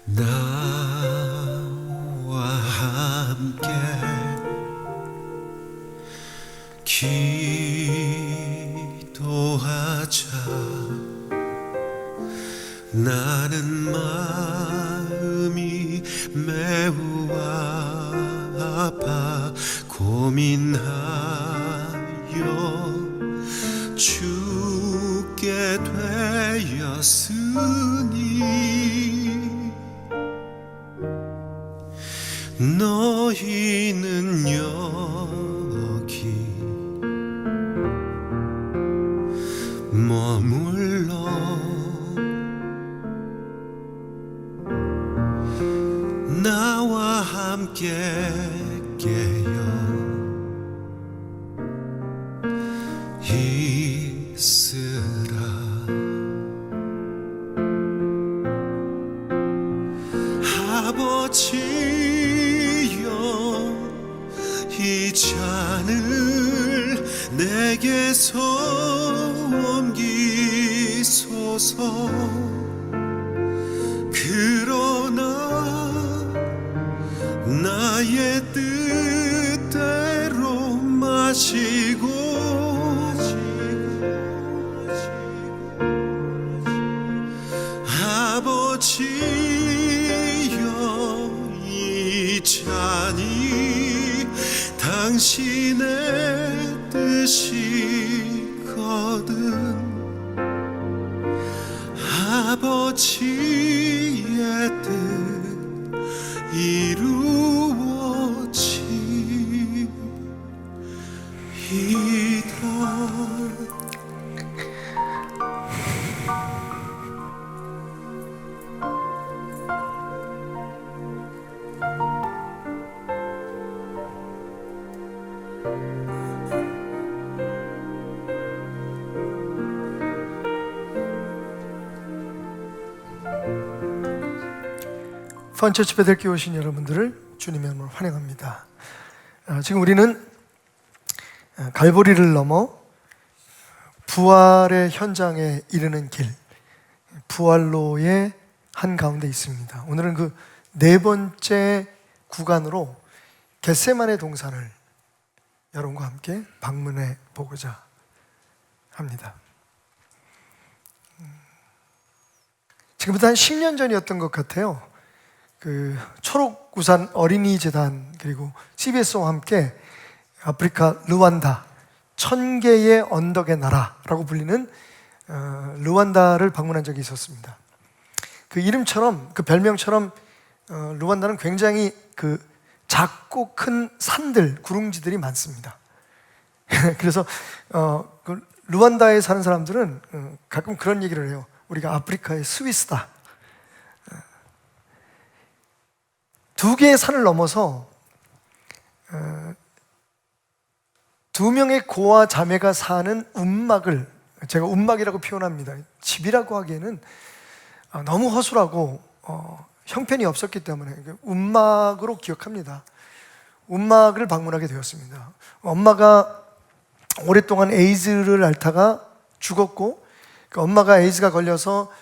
나와 함께 기도하자. 나는 마음이 매우 아파 고민하여 죽게 되었으니 너희는 여기 머물러 나와 함께 깨어 있으라. 아버지여, 이 잔을 내게서 옮기소서. 그러나 나의 뜻대로 마시고 아버지여, 이 잔이 당신의 뜻이거든. 아버지의 뜻 이루어지이다. 펀처치 베델교회 오신 여러분들을 주님의 이름으로 환영합니다. 지금 우리는 갈보리를 넘어 부활의 현장에 이르는 길, 부활로의 한가운데 있습니다. 오늘은 그 네 번째 구간으로 겟세마네 동산을 여러분과 함께 방문해 보고자 합니다. 지금부터 한 10년 전이었던 것 같아요. 그 초록우산 어린이재단 그리고 CBS와 함께 아프리카 르완다 1000개의 언덕의 나라라고 불리는 르완다를 방문한 적이 있었습니다. 그 이름처럼, 그 별명처럼 르완다는 굉장히 그 작고 큰 산들, 구릉지들이 많습니다. 그래서 그 르완다에 사는 사람들은 가끔 그런 얘기를 해요. 우리가 아프리카의 스위스다. 두 개의 산을 넘어서 두 명의 고아 자매가 사는 움막을 제가 움막이라고 표현합니다. 집이라고 하기에는 너무 허술하고 형편이 없었기 때문에 움막으로 기억합니다. 움막을 방문하게 되었습니다. 엄마가 오랫동안 에이즈를 앓다가 죽었고, 그 엄마가 에이즈가 걸려서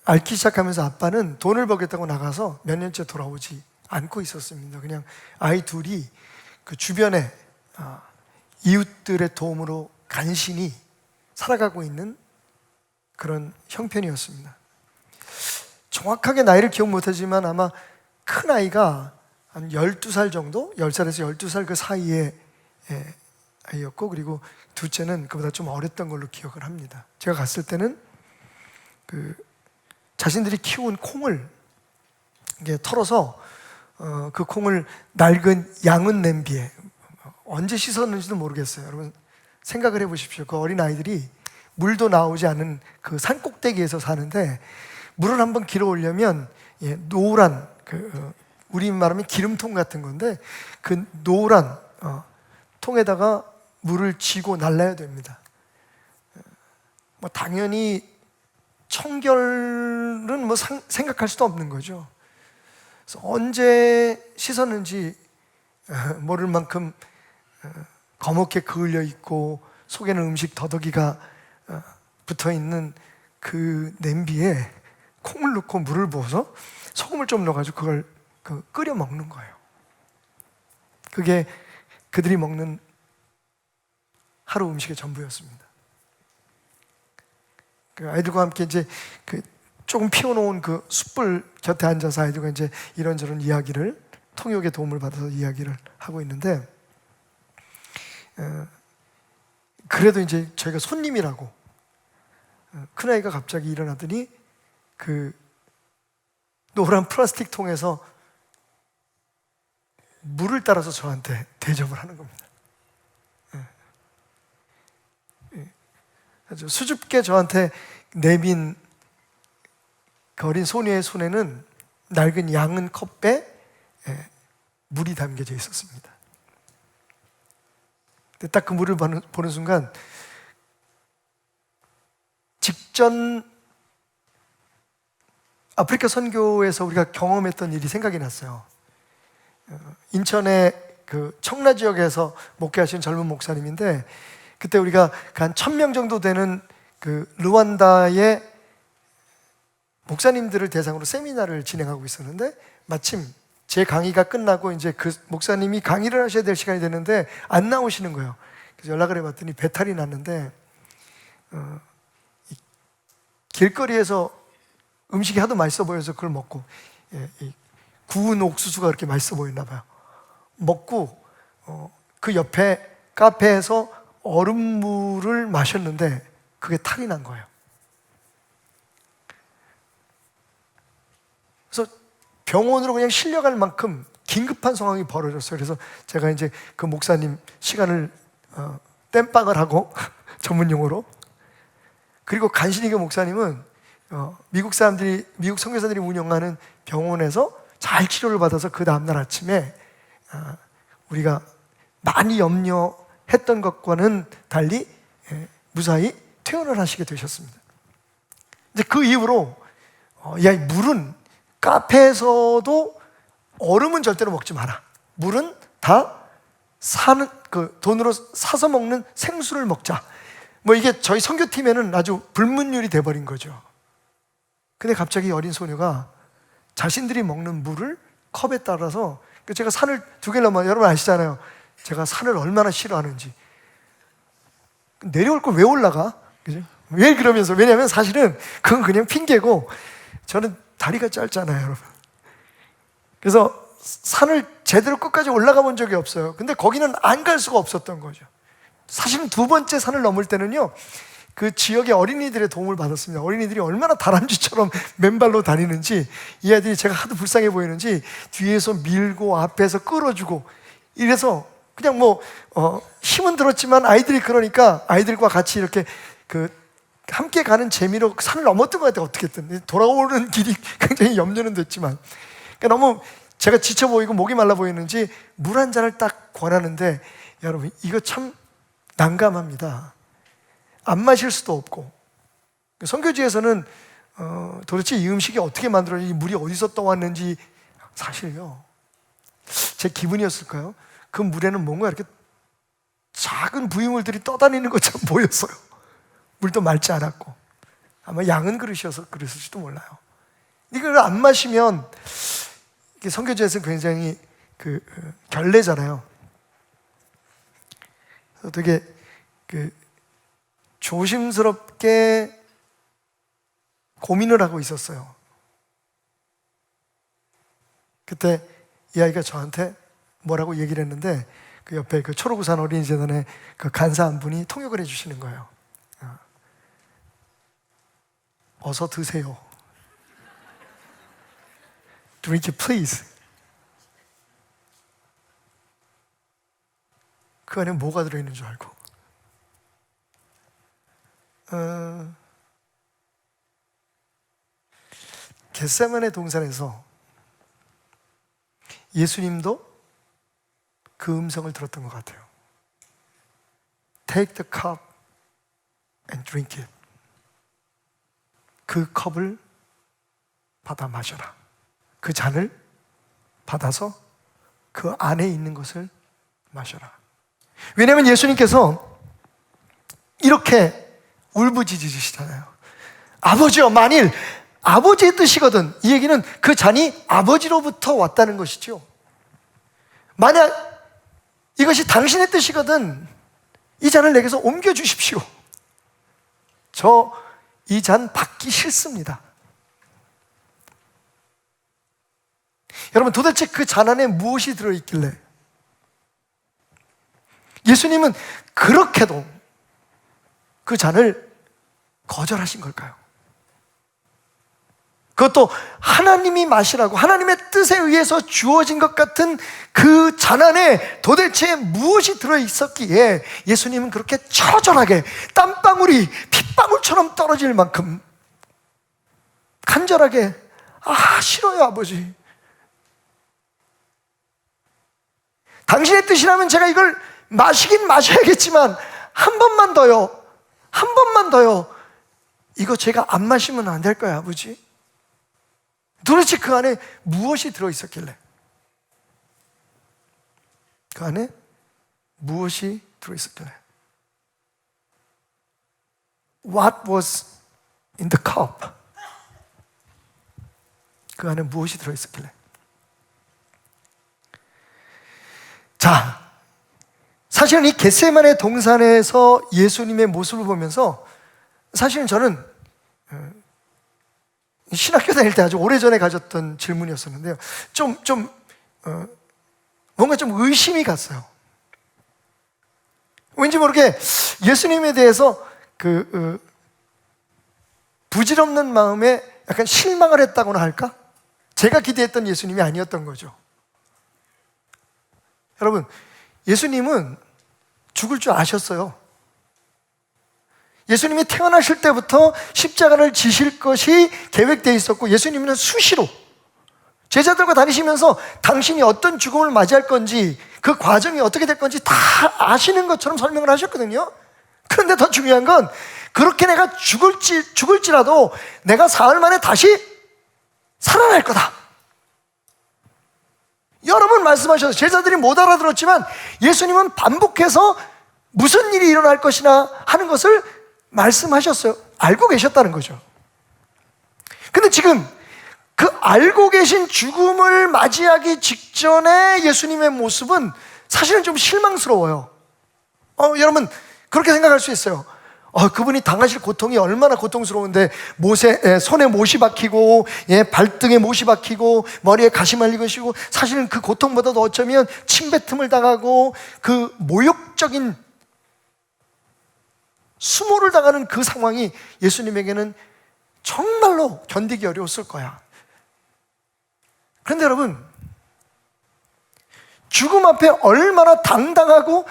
앓기 시작하면서 아빠는 돈을 벌겠다고 나가서 몇 년째 돌아오지 않고 있었습니다. 그냥 아이 둘이 그 주변에 이웃들의 도움으로 간신히 살아가고 있는 그런 형편이었습니다. 정확하게 나이를 기억 못하지만 아마 큰 아이가 한 12살 정도? 10살에서 12살 그 사이에 아이였고, 그리고 둘째는 그보다 좀 어렸던 걸로 기억을 합니다. 제가 갔을 때는 자신들이 키운 콩을 이게 털어서 그 콩을 낡은 양은 냄비에 언제 씻었는지도 모르겠어요. 여러분 생각을 해보십시오. 그 어린 아이들이 물도 나오지 않은 그 산 꼭대기에서 사는데 물을 한번 길어 오려면 노란 우리 말하면 기름통 같은 건데 그 노란 통에다가 물을 쥐고 날라야 됩니다. 뭐 당연히 청결은 뭐 생각할 수도 없는 거죠. 그래서 언제 씻었는지 모를 만큼 거목게 그을려 있고 속에는 음식 더덕이가 붙어 있는 그 냄비에 콩을 넣고 물을 부어서 소금을 좀 넣어가지고 그걸 끓여 먹는 거예요. 그게 그들이 먹는 하루 음식의 전부였습니다. 그 아이들과 함께 이제 조금 피워놓은 그 숯불 곁에 앉아서 아이들과 이제 이런저런 이야기를, 통역의 도움을 받아서 이야기를 하고 있는데, 그래도 이제 저희가 손님이라고, 큰아이가 갑자기 일어나더니 그 노란 플라스틱 통에서 물을 따라서 저한테 대접을 하는 겁니다. 아주 수줍게 저한테 내민 그 어린 소녀의 손에는 낡은 양은 컵에 물이 담겨져 있었습니다. 근데 딱 그 물을 보는 순간 직전 아프리카 선교에서 우리가 경험했던 일이 생각이 났어요. 인천의 그 청라 지역에서 목회하신 젊은 목사님인데, 그때 우리가 한 1000명 정도 되는 그 르완다의 목사님들을 대상으로 세미나를 진행하고 있었는데, 마침 제 강의가 끝나고 이제 그 목사님이 강의를 하셔야 될 시간이 됐는데 안 나오시는 거예요. 그래서 연락을 해봤더니 배탈이 났는데, 길거리에서 음식이 하도 맛있어 보여서 그걸 먹고, 구운 옥수수가 그렇게 맛있어 보였나 봐요. 먹고 그 옆에 카페에서 얼음물을 마셨는데 그게 탈이 난 거예요. 그래서 병원으로 그냥 실려갈 만큼 긴급한 상황이 벌어졌어요. 그래서 제가 이제 그 목사님 시간을 땜빵을 하고 전문 용어로, 그리고 간신히 그 목사님은 미국 선교사들이 운영하는 병원에서 잘 치료를 받아서 그 다음날 아침에 우리가 많이 염려했던 것과는 달리 무사히 퇴원을 하시게 되셨습니다. 이제 그 이후로 야, 물은 카페에서도 얼음은 절대로 먹지 마라. 물은 다 사는 돈으로 사서 먹는 생수를 먹자. 뭐 이게 저희 선교팀에는 아주 불문율이 돼버린 거죠. 근데 갑자기 어린 소녀가 자신들이 먹는 물을 컵에 따라서, 제가 산을 2개를 넘어, 여러분 아시잖아요. 제가 산을 얼마나 싫어하는지. 내려올 걸 왜 올라가? 그죠? 왜 그러면서, 왜냐하면 사실은 그건 그냥 핑계고, 저는 다리가 짧잖아요, 여러분. 그래서 산을 제대로 끝까지 올라가 본 적이 없어요. 근데 거기는 안 갈 수가 없었던 거죠. 사실은 2번째 산을 넘을 때는요, 그 지역의 어린이들의 도움을 받았습니다. 어린이들이 얼마나 다람쥐처럼 맨발로 다니는지, 이 아이들이 제가 하도 불쌍해 보이는지 뒤에서 밀고 앞에서 끌어주고, 이래서 그냥 힘은 들었지만 아이들이, 그러니까 아이들과 같이 이렇게 함께 가는 재미로 산을 넘었던 것 같아요. 어떻게든 돌아오는 길이 굉장히 염려는 됐지만, 그러니까 너무 제가 지쳐 보이고 목이 말라 보이는지 물 한 잔을 딱 권하는데, 여러분 이거 참 난감합니다. 안 마실 수도 없고, 선교지에서는 도대체 이 음식이 어떻게 만들어졌는지, 이 물이 어디서 떠왔는지, 사실요, 제 기분이었을까요? 그 물에는 뭔가 이렇게 작은 부유물들이 떠다니는 것처럼 보였어요. 물도 맑지 않았고, 아마 양은 그릇이어서 그랬을지도 몰라요. 이걸 안 마시면, 선교지에서는 굉장히 결례잖아요. 그래서 되게 조심스럽게 고민을 하고 있었어요. 그때 이 아이가 저한테 뭐라고 얘기를 했는데, 그 옆에 초록우산 어린이재단의 그 간사 한 분이 통역을 해주시는 거예요. 어서 드세요. Drink it, please. 그 안에 뭐가 들어있는 줄 알고. 겟세마네 동산에서 예수님도 그 음성을 들었던 것 같아요. Take the cup and drink it. 그 컵을 받아 마셔라. 그 잔을 받아서 그 안에 있는 것을 마셔라. 왜냐하면 예수님께서 이렇게 울부짖으시잖아요. 아버지여, 만일 아버지의 뜻이거든. 이 얘기는 그 잔이 아버지로부터 왔다는 것이죠. 만약 이것이 당신의 뜻이거든, 이 잔을 내게서 옮겨주십시오. 저 이 잔 받기 싫습니다. 여러분, 도대체 그 잔 안에 무엇이 들어있길래 예수님은 그렇게도 그 잔을 거절하신 걸까요? 그것도 하나님이 마시라고 하나님의 뜻에 의해서 주어진 것 같은 그 잔 안에 도대체 무엇이 들어있었기에 예수님은 그렇게 처절하게 땀방울이 핏방울처럼 떨어질 만큼 간절하게, 싫어요 아버지, 당신의 뜻이라면 제가 이걸 마시긴 마셔야겠지만 한 번만 더요, 한 번만 더요, 이거 제가 안 마시면 안 될까요 아버지? 도대체 그 안에 무엇이 들어있었길래, 그 안에 무엇이 들어있었길래, What was in the cup? 그 안에 무엇이 들어있었길래. 자, 사실은 이 겟세마네 동산에서 예수님의 모습을 보면서 사실은 저는 신학교 다닐 때 아주 오래전에 가졌던 질문이었었는데요, 뭔가 좀 의심이 갔어요. 왠지 모르게 예수님에 대해서 부질없는 마음에 약간 실망을 했다고나 할까? 제가 기대했던 예수님이 아니었던 거죠. 여러분, 예수님은 죽을 줄 아셨어요. 예수님이 태어나실 때부터 십자가를 지실 것이 계획되어 있었고, 예수님은 수시로 제자들과 다니시면서 당신이 어떤 죽음을 맞이할 건지, 그 과정이 어떻게 될 건지 다 아시는 것처럼 설명을 하셨거든요. 그런데 더 중요한 건, 그렇게 내가 죽을지라도 내가 사흘 만에 다시 살아날 거다, 여러 번 말씀하셔서 제자들이 못 알아들었지만 예수님은 반복해서 무슨 일이 일어날 것이나 하는 것을 말씀하셨어요. 알고 계셨다는 거죠. 근데 지금 그 알고 계신 죽음을 맞이하기 직전에 예수님의 모습은 사실은 좀 실망스러워요. 여러분, 그렇게 생각할 수 있어요. 그분이 당하실 고통이 얼마나 고통스러운데, 손에 못이 박히고, 발등에 못이 박히고, 머리에 가시 말린 것이고, 사실은 그 고통보다도 어쩌면 침뱉음을 당하고, 그 모욕적인 수모를 당하는 그 상황이 예수님에게는 정말로 견디기 어려웠을 거야. 그런데 여러분, 죽음 앞에 얼마나 당당하고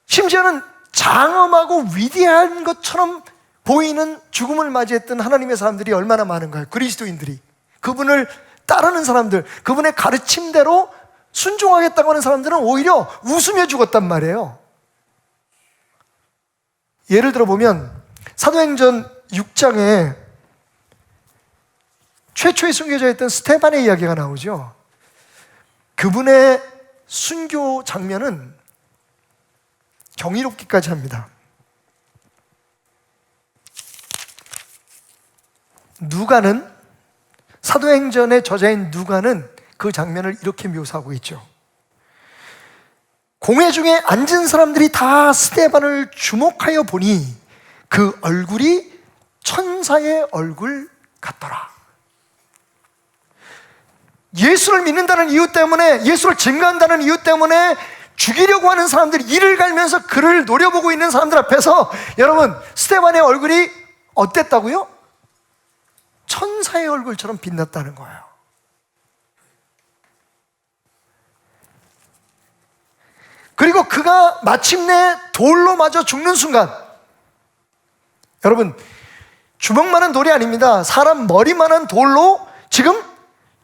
심지어는 장엄하고 위대한 것처럼 보이는 죽음을 맞이했던 하나님의 사람들이 얼마나 많은가요? 그리스도인들이, 그분을 따르는 사람들, 그분의 가르침대로 순종하겠다고 하는 사람들은 오히려 웃으며 죽었단 말이에요. 예를 들어 보면 사도행전 6장에 최초의 순교자였던 스테반의 이야기가 나오죠. 그분의 순교 장면은 경이롭기까지 합니다. 누가는, 사도행전의 저자인 누가는 그 장면을 이렇게 묘사하고 있죠. 공회 중에 앉은 사람들이 다 스데반을 주목하여 보니 그 얼굴이 천사의 얼굴 같더라. 예수를 믿는다는 이유 때문에, 예수를 증거한다는 이유 때문에 죽이려고 하는 사람들이 이를 갈면서 그를 노려보고 있는 사람들 앞에서, 여러분, 스데반의 얼굴이 어땠다고요? 천사의 얼굴처럼 빛났다는 거예요. 그리고 그가 마침내 돌로 맞아 죽는 순간, 여러분, 주먹만한 돌이 아닙니다. 사람 머리만한 돌로 지금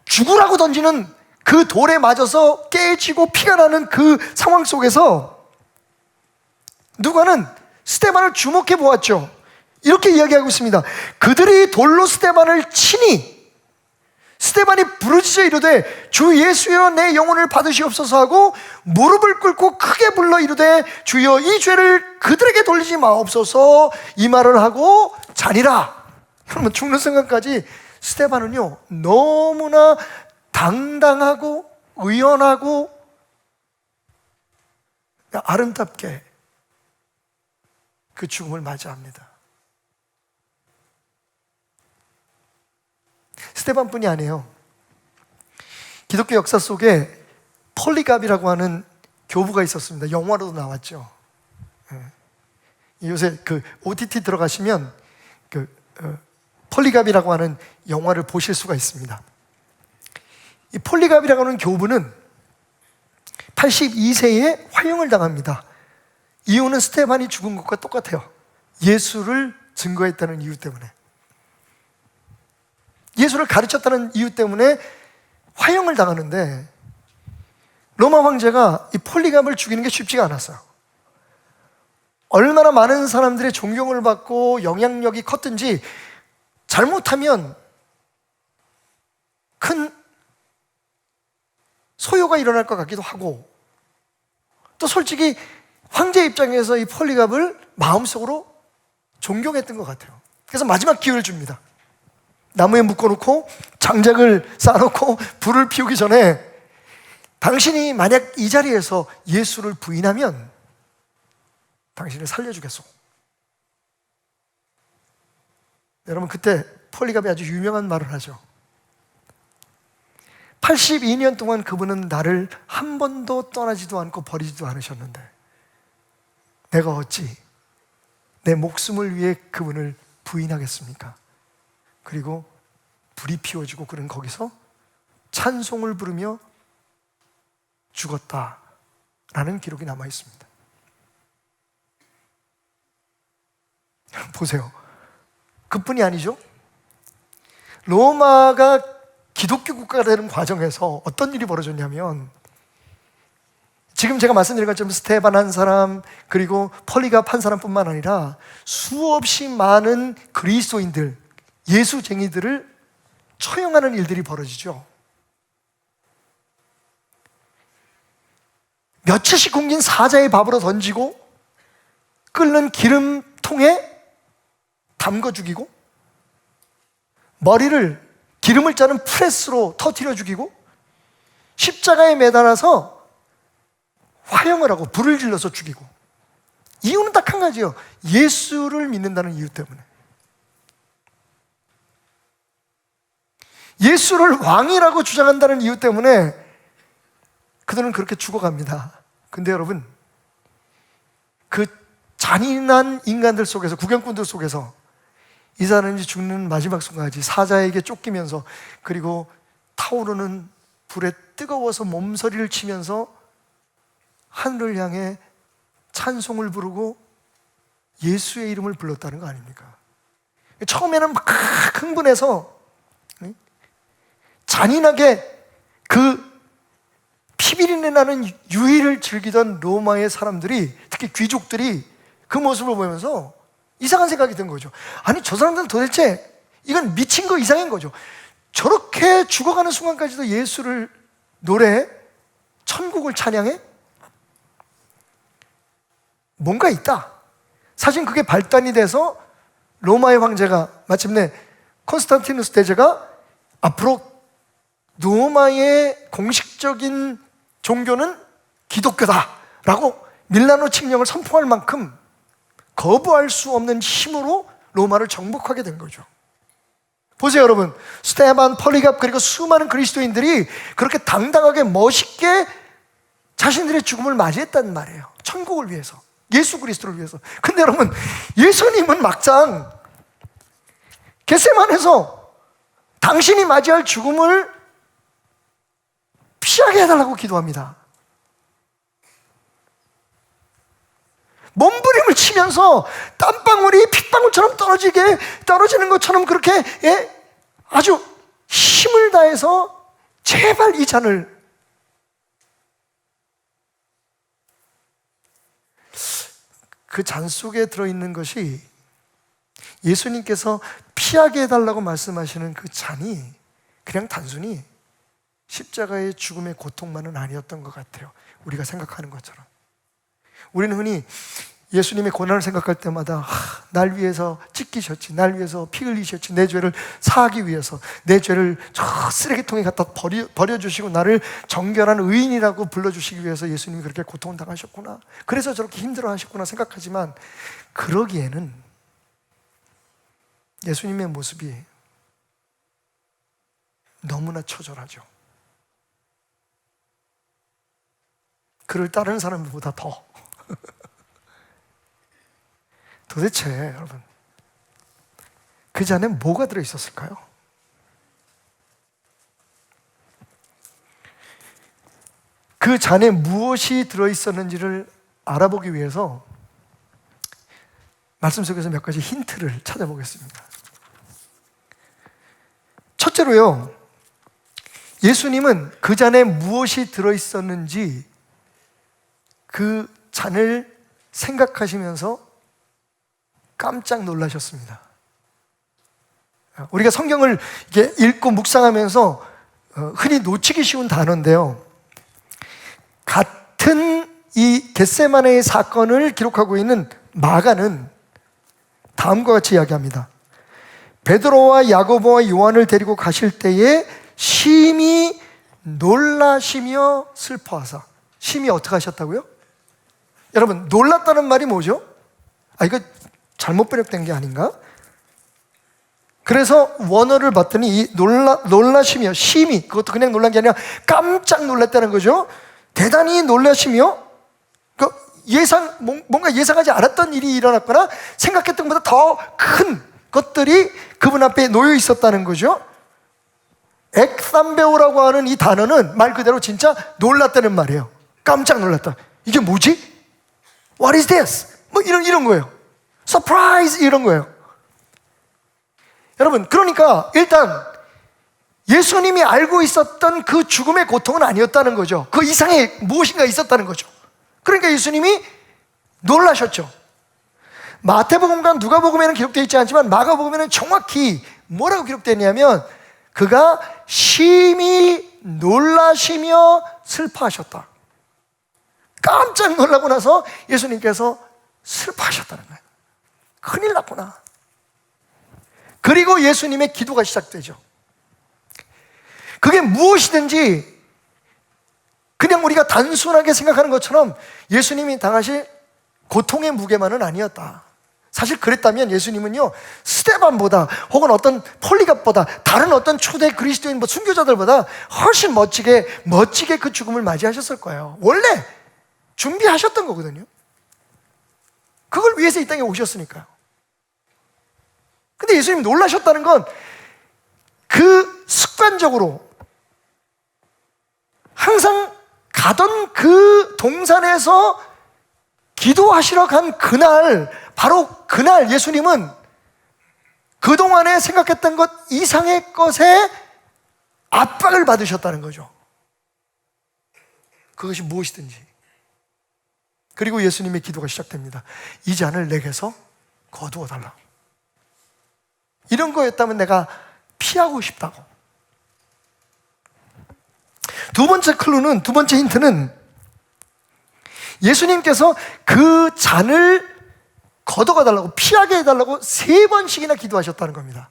죽으라고 던지는 그 돌에 맞아서 깨지고 피가 나는 그 상황 속에서 누가는 스데반을 주목해 보았죠. 이렇게 이야기하고 있습니다. 그들이 돌로 스데반을 치니 스데반이 부르짖어 이르되 주 예수여 내 영혼을 받으시옵소서 하고 무릎을 꿇고 크게 불러 이르되 주여 이 죄를 그들에게 돌리지 마옵소서, 이 말을 하고 자니라. 여러분, 죽는 순간까지 스데반은요 너무나 당당하고 의연하고 아름답게 그 죽음을 맞이합니다. 스데반뿐이 아니에요. 기독교 역사 속에 폴리갑이라고 하는 교부가 있었습니다. 영화로도 나왔죠. 요새 그 OTT 들어가시면 폴리갑이라고 하는 영화를 보실 수가 있습니다. 이 폴리갑이라고 하는 교부는 82세에 화형을 당합니다. 이유는 스데반이 죽은 것과 똑같아요. 예수를 증거했다는 이유 때문에, 예수를 가르쳤다는 이유 때문에 화형을 당하는데, 로마 황제가 이 폴리갑을 죽이는 게 쉽지가 않았어요. 얼마나 많은 사람들의 존경을 받고 영향력이 컸든지 잘못하면 큰 소요가 일어날 것 같기도 하고, 또 솔직히 황제 입장에서 이 폴리갑을 마음속으로 존경했던 것 같아요. 그래서 마지막 기회를 줍니다. 나무에 묶어놓고 장작을 쌓아놓고 불을 피우기 전에 당신이 만약 이 자리에서 예수를 부인하면 당신을 살려주겠소. 여러분, 그때 폴리갑이 아주 유명한 말을 하죠. 82년 동안 그분은 나를 한 번도 떠나지도 않고 버리지도 않으셨는데 내가 어찌 내 목숨을 위해 그분을 부인하겠습니까? 그리고 불이 피워지고 그는 거기서 찬송을 부르며 죽었다라는 기록이 남아 있습니다. 보세요. 그뿐이 아니죠. 로마가 기독교 국가가 되는 과정에서 어떤 일이 벌어졌냐면, 지금 제가 말씀드린 것처럼 스데반 한 사람, 그리고 폴리갑 한 사람뿐만 아니라 수없이 많은 그리스도인들, 예수쟁이들을 처형하는 일들이 벌어지죠. 며칠씩 굶긴 사자의 밥으로 던지고, 끓는 기름통에 담궈 죽이고, 머리를 기름을 짜는 프레스로 터뜨려 죽이고, 십자가에 매달아서 화형을 하고 불을 질러서 죽이고. 이유는 딱 한 가지예요. 예수를 믿는다는 이유 때문에. 예수를 왕이라고 주장한다는 이유 때문에 그들은 그렇게 죽어갑니다. 근데 여러분, 그 잔인한 인간들 속에서, 구경꾼들 속에서 이 사람이 죽는 마지막 순간까지 사자에게 쫓기면서, 그리고 타오르는 불에 뜨거워서 몸서리를 치면서 하늘을 향해 찬송을 부르고 예수의 이름을 불렀다는 거 아닙니까? 처음에는 막 흥분해서 잔인하게 그 피비린내 나는 유의를 즐기던 로마의 사람들이, 특히 귀족들이 그 모습을 보면서 이상한 생각이 든 거죠. 아니, 저 사람들은 도대체 이건 미친 거 이상인 거죠. 저렇게 죽어가는 순간까지도 예수를 노래해? 천국을 찬양해? 뭔가 있다. 사실 그게 발단이 돼서 로마의 황제가 마침내 콘스탄티누스 대제가 앞으로 로마의 공식적인 종교는 기독교다라고 밀라노 칙령을 선포할 만큼 거부할 수 없는 힘으로 로마를 정복하게 된 거죠. 보세요, 여러분. 스데반, 폴리갑, 그리고 수많은 그리스도인들이 그렇게 당당하게 멋있게 자신들의 죽음을 맞이했단 말이에요. 천국을 위해서, 예수 그리스도를 위해서. 근데 여러분, 예수님은 막상 겟세마네에서 당신이 맞이할 죽음을 피하게 해달라고 기도합니다. 몸부림을 치면서 땀방울이 핏방울처럼 떨어지는 것처럼 그렇게 아주 힘을 다해서 제발 이 잔을, 그 잔 속에 들어있는 것이 예수님께서 피하게 해달라고 말씀하시는 그 잔이 그냥 단순히 십자가의 죽음의 고통만은 아니었던 것 같아요. 우리가 생각하는 것처럼. 우리는 흔히 예수님의 고난을 생각할 때마다 날 위해서 찢기셨지, 날 위해서 피 흘리셨지, 내 죄를 사하기 위해서 내 죄를 저 쓰레기통에 갖다 버려주시고 나를 정결한 의인이라고 불러주시기 위해서 예수님이 그렇게 고통을 당하셨구나, 그래서 저렇게 힘들어하셨구나 생각하지만, 그러기에는 예수님의 모습이 너무나 처절하죠. 그를 따르는 사람보다 더. 도대체 여러분, 그 잔에 뭐가 들어있었을까요? 그 잔에 무엇이 들어있었는지를 알아보기 위해서 말씀 속에서 몇 가지 힌트를 찾아보겠습니다. 첫째로요, 예수님은 그 잔에 무엇이 들어있었는지 그 잔을 생각하시면서 깜짝 놀라셨습니다. 우리가 성경을 이렇게 읽고 묵상하면서 흔히 놓치기 쉬운 단어인데요, 같은 이 겟세마네의 사건을 기록하고 있는 마가는 다음과 같이 이야기합니다. 베드로와 야고보와 요한을 데리고 가실 때에 심히 놀라시며 슬퍼하사. 심히 어떻게 하셨다고요? 여러분, 놀랐다는 말이 뭐죠? 이거 잘못 번역된 게 아닌가? 그래서 원어를 봤더니 이 놀라시며, 심히, 그것도 그냥 놀란 게 아니라 깜짝 놀랐다는 거죠. 대단히 놀라시며, 뭔가 예상하지 않았던 일이 일어났거나 생각했던 것보다 더 큰 것들이 그분 앞에 놓여 있었다는 거죠. 엑삼베오라고 하는 이 단어는 말 그대로 진짜 놀랐다는 말이에요. 깜짝 놀랐다. 이게 뭐지? What is this? 뭐 이런 거예요. Surprise! 이런 거예요. 여러분, 그러니까 일단 예수님이 알고 있었던 그 죽음의 고통은 아니었다는 거죠. 그 이상의 무엇인가 있었다는 거죠. 그러니까 예수님이 놀라셨죠. 마태복음과 누가복음에는 기록되어 있지 않지만 마가복음에는 정확히 뭐라고 기록되어 있냐면, 그가 심히 놀라시며 슬퍼하셨다. 깜짝 놀라고 나서 예수님께서 슬퍼하셨다는 거예요. 큰일 났구나. 그리고 예수님의 기도가 시작되죠. 그게 무엇이든지 그냥 우리가 단순하게 생각하는 것처럼 예수님이 당하실 고통의 무게만은 아니었다. 사실 그랬다면 예수님은요, 스데반보다 혹은 어떤 폴리갑보다 다른 어떤 초대 그리스도인 순교자들보다 훨씬 멋지게 그 죽음을 맞이하셨을 거예요. 원래 준비하셨던 거거든요. 그걸 위해서 이 땅에 오셨으니까요. 근데 예수님이 놀라셨다는 건 그 습관적으로 항상 가던 그 동산에서 기도하시러 간 그날, 바로 그날 예수님은 그동안에 생각했던 것 이상의 것에 압박을 받으셨다는 거죠. 그것이 무엇이든지. 그리고 예수님의 기도가 시작됩니다. 이 잔을 내게서 거두어 달라. 이런 거였다면 내가 피하고 싶다고. 두 번째 힌트는 예수님께서 그 잔을 걷어가 달라고, 피하게 해달라고 3번씩이나 기도하셨다는 겁니다.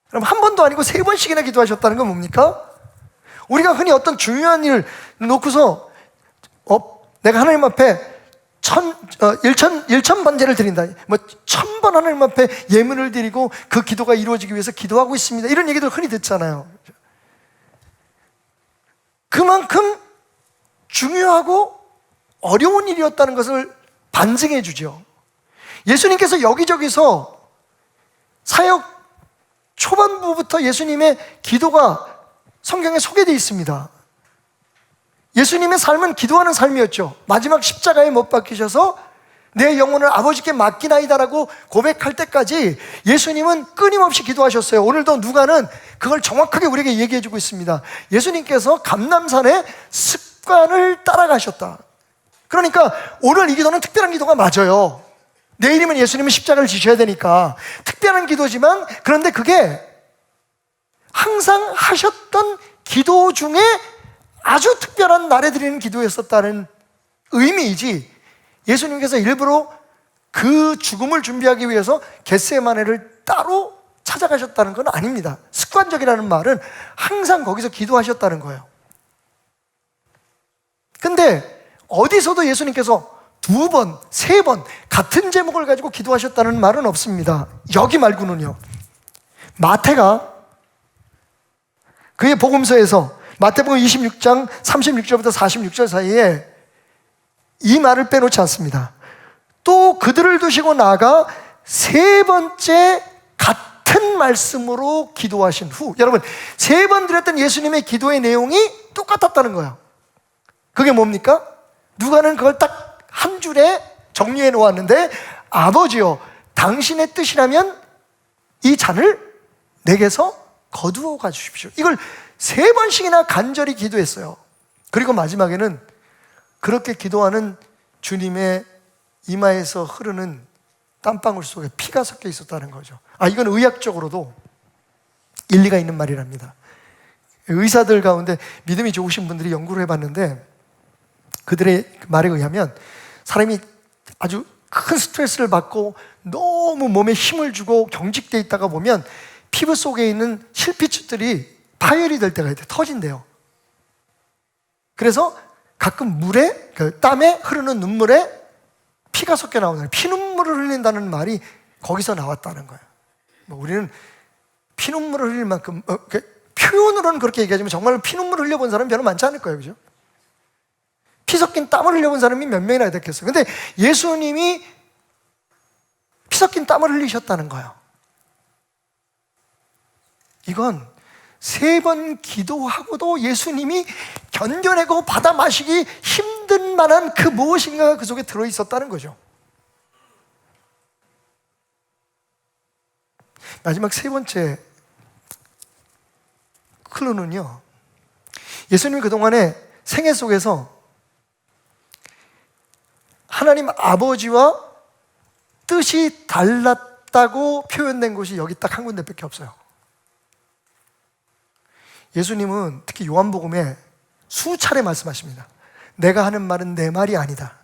그럼 한 번도 아니고 3번씩이나 기도하셨다는 건 뭡니까? 우리가 흔히 어떤 중요한 일을 놓고서 내가 하나님 앞에 1,000번제를 드린다, 1,000번 하나님 앞에 예물을 드리고 그 기도가 이루어지기 위해서 기도하고 있습니다, 이런 얘기들 흔히 듣잖아요. 그만큼 중요하고 어려운 일이었다는 것을 반증해 주죠. 예수님께서 여기저기서 사역 초반부부터 예수님의 기도가 성경에 소개되어 있습니다. 예수님의 삶은 기도하는 삶이었죠. 마지막 십자가에 못 박히셔서 내 영혼을 아버지께 맡기나이다라고 고백할 때까지 예수님은 끊임없이 기도하셨어요. 오늘도 누가는 그걸 정확하게 우리에게 얘기해 주고 있습니다. 예수님께서 감람산의 습관을 따라가셨다. 그러니까 오늘 이 기도는 특별한 기도가 맞아요. 내일이면 예수님은 십자가를 지셔야 되니까 특별한 기도지만, 그런데 그게 항상 하셨던 기도 중에 아주 특별한 날에 드리는 기도였었다는 의미이지, 예수님께서 일부러 그 죽음을 준비하기 위해서 겟세마네를 따로 찾아가셨다는 건 아닙니다. 습관적이라는 말은 항상 거기서 기도하셨다는 거예요. 근데 어디서도 예수님께서 2번, 3번 같은 제목을 가지고 기도하셨다는 말은 없습니다. 여기 말고는요. 마태가 그의 복음서에서 마태복음 26장 36절부터 46절 사이에 이 말을 빼놓지 않습니다. 또 그들을 두시고 나아가 3번째 같은 말씀으로 기도하신 후, 여러분 3번 드렸던 예수님의 기도의 내용이 똑같았다는 거예요. 그게 뭡니까? 누가는 그걸 딱 한 줄에 정리해 놓았는데, 아버지여 당신의 뜻이라면 이 잔을 내게서 거두어 가 주십시오. 이걸 3번씩이나 간절히 기도했어요. 그리고 마지막에는 그렇게 기도하는 주님의 이마에서 흐르는 땀방울 속에 피가 섞여 있었다는 거죠. 이건 의학적으로도 일리가 있는 말이랍니다. 의사들 가운데 믿음이 좋으신 분들이 연구를 해봤는데, 그들의 말에 의하면 사람이 아주 큰 스트레스를 받고 너무 몸에 힘을 주고 경직되어 있다가 보면 피부 속에 있는 실피축들이 파열이 될 때가 있대요. 터진대요. 그래서 가끔 물에, 땀에 흐르는 눈물에 피가 섞여 나오는, 피눈물을 흘린다는 말이 거기서 나왔다는 거예요. 우리는 피눈물을 흘릴 만큼, 표현으로는 그렇게 얘기하지만 정말 피눈물을 흘려본 사람은 별로 많지 않을 거예요. 그죠? 피 섞인 땀을 흘려본 사람이 몇 명이나 됐겠어요. 근데 예수님이 피 섞인 땀을 흘리셨다는 거예요. 이건 3번 기도하고도 예수님이 견뎌내고 받아 마시기 힘든 만한 그 무엇인가가 그 속에 들어있었다는 거죠. 마지막 3번째 클루는요, 예수님이 그동안에 생애 속에서 하나님 아버지와 뜻이 달랐다고 표현된 곳이 여기 딱 한 군데밖에 없어요. 예수님은 특히 요한복음에 수차례 말씀하십니다. 내가 하는 말은 내 말이 아니다.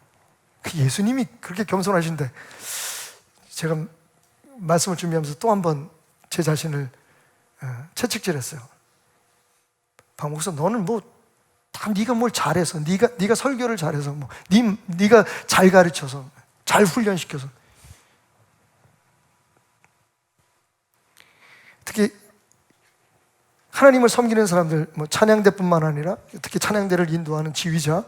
예수님이 그렇게 겸손하신데, 제가 말씀을 준비하면서 또 한 번 제 자신을 채찍질했어요. 박 목사, 너는 다 네가 뭘 잘해서, 네가 설교를 잘해서, 네가 잘 가르쳐서, 잘 훈련시켜서. 특히 하나님을 섬기는 사람들, 찬양대뿐만 아니라 특히 찬양대를 인도하는 지휘자,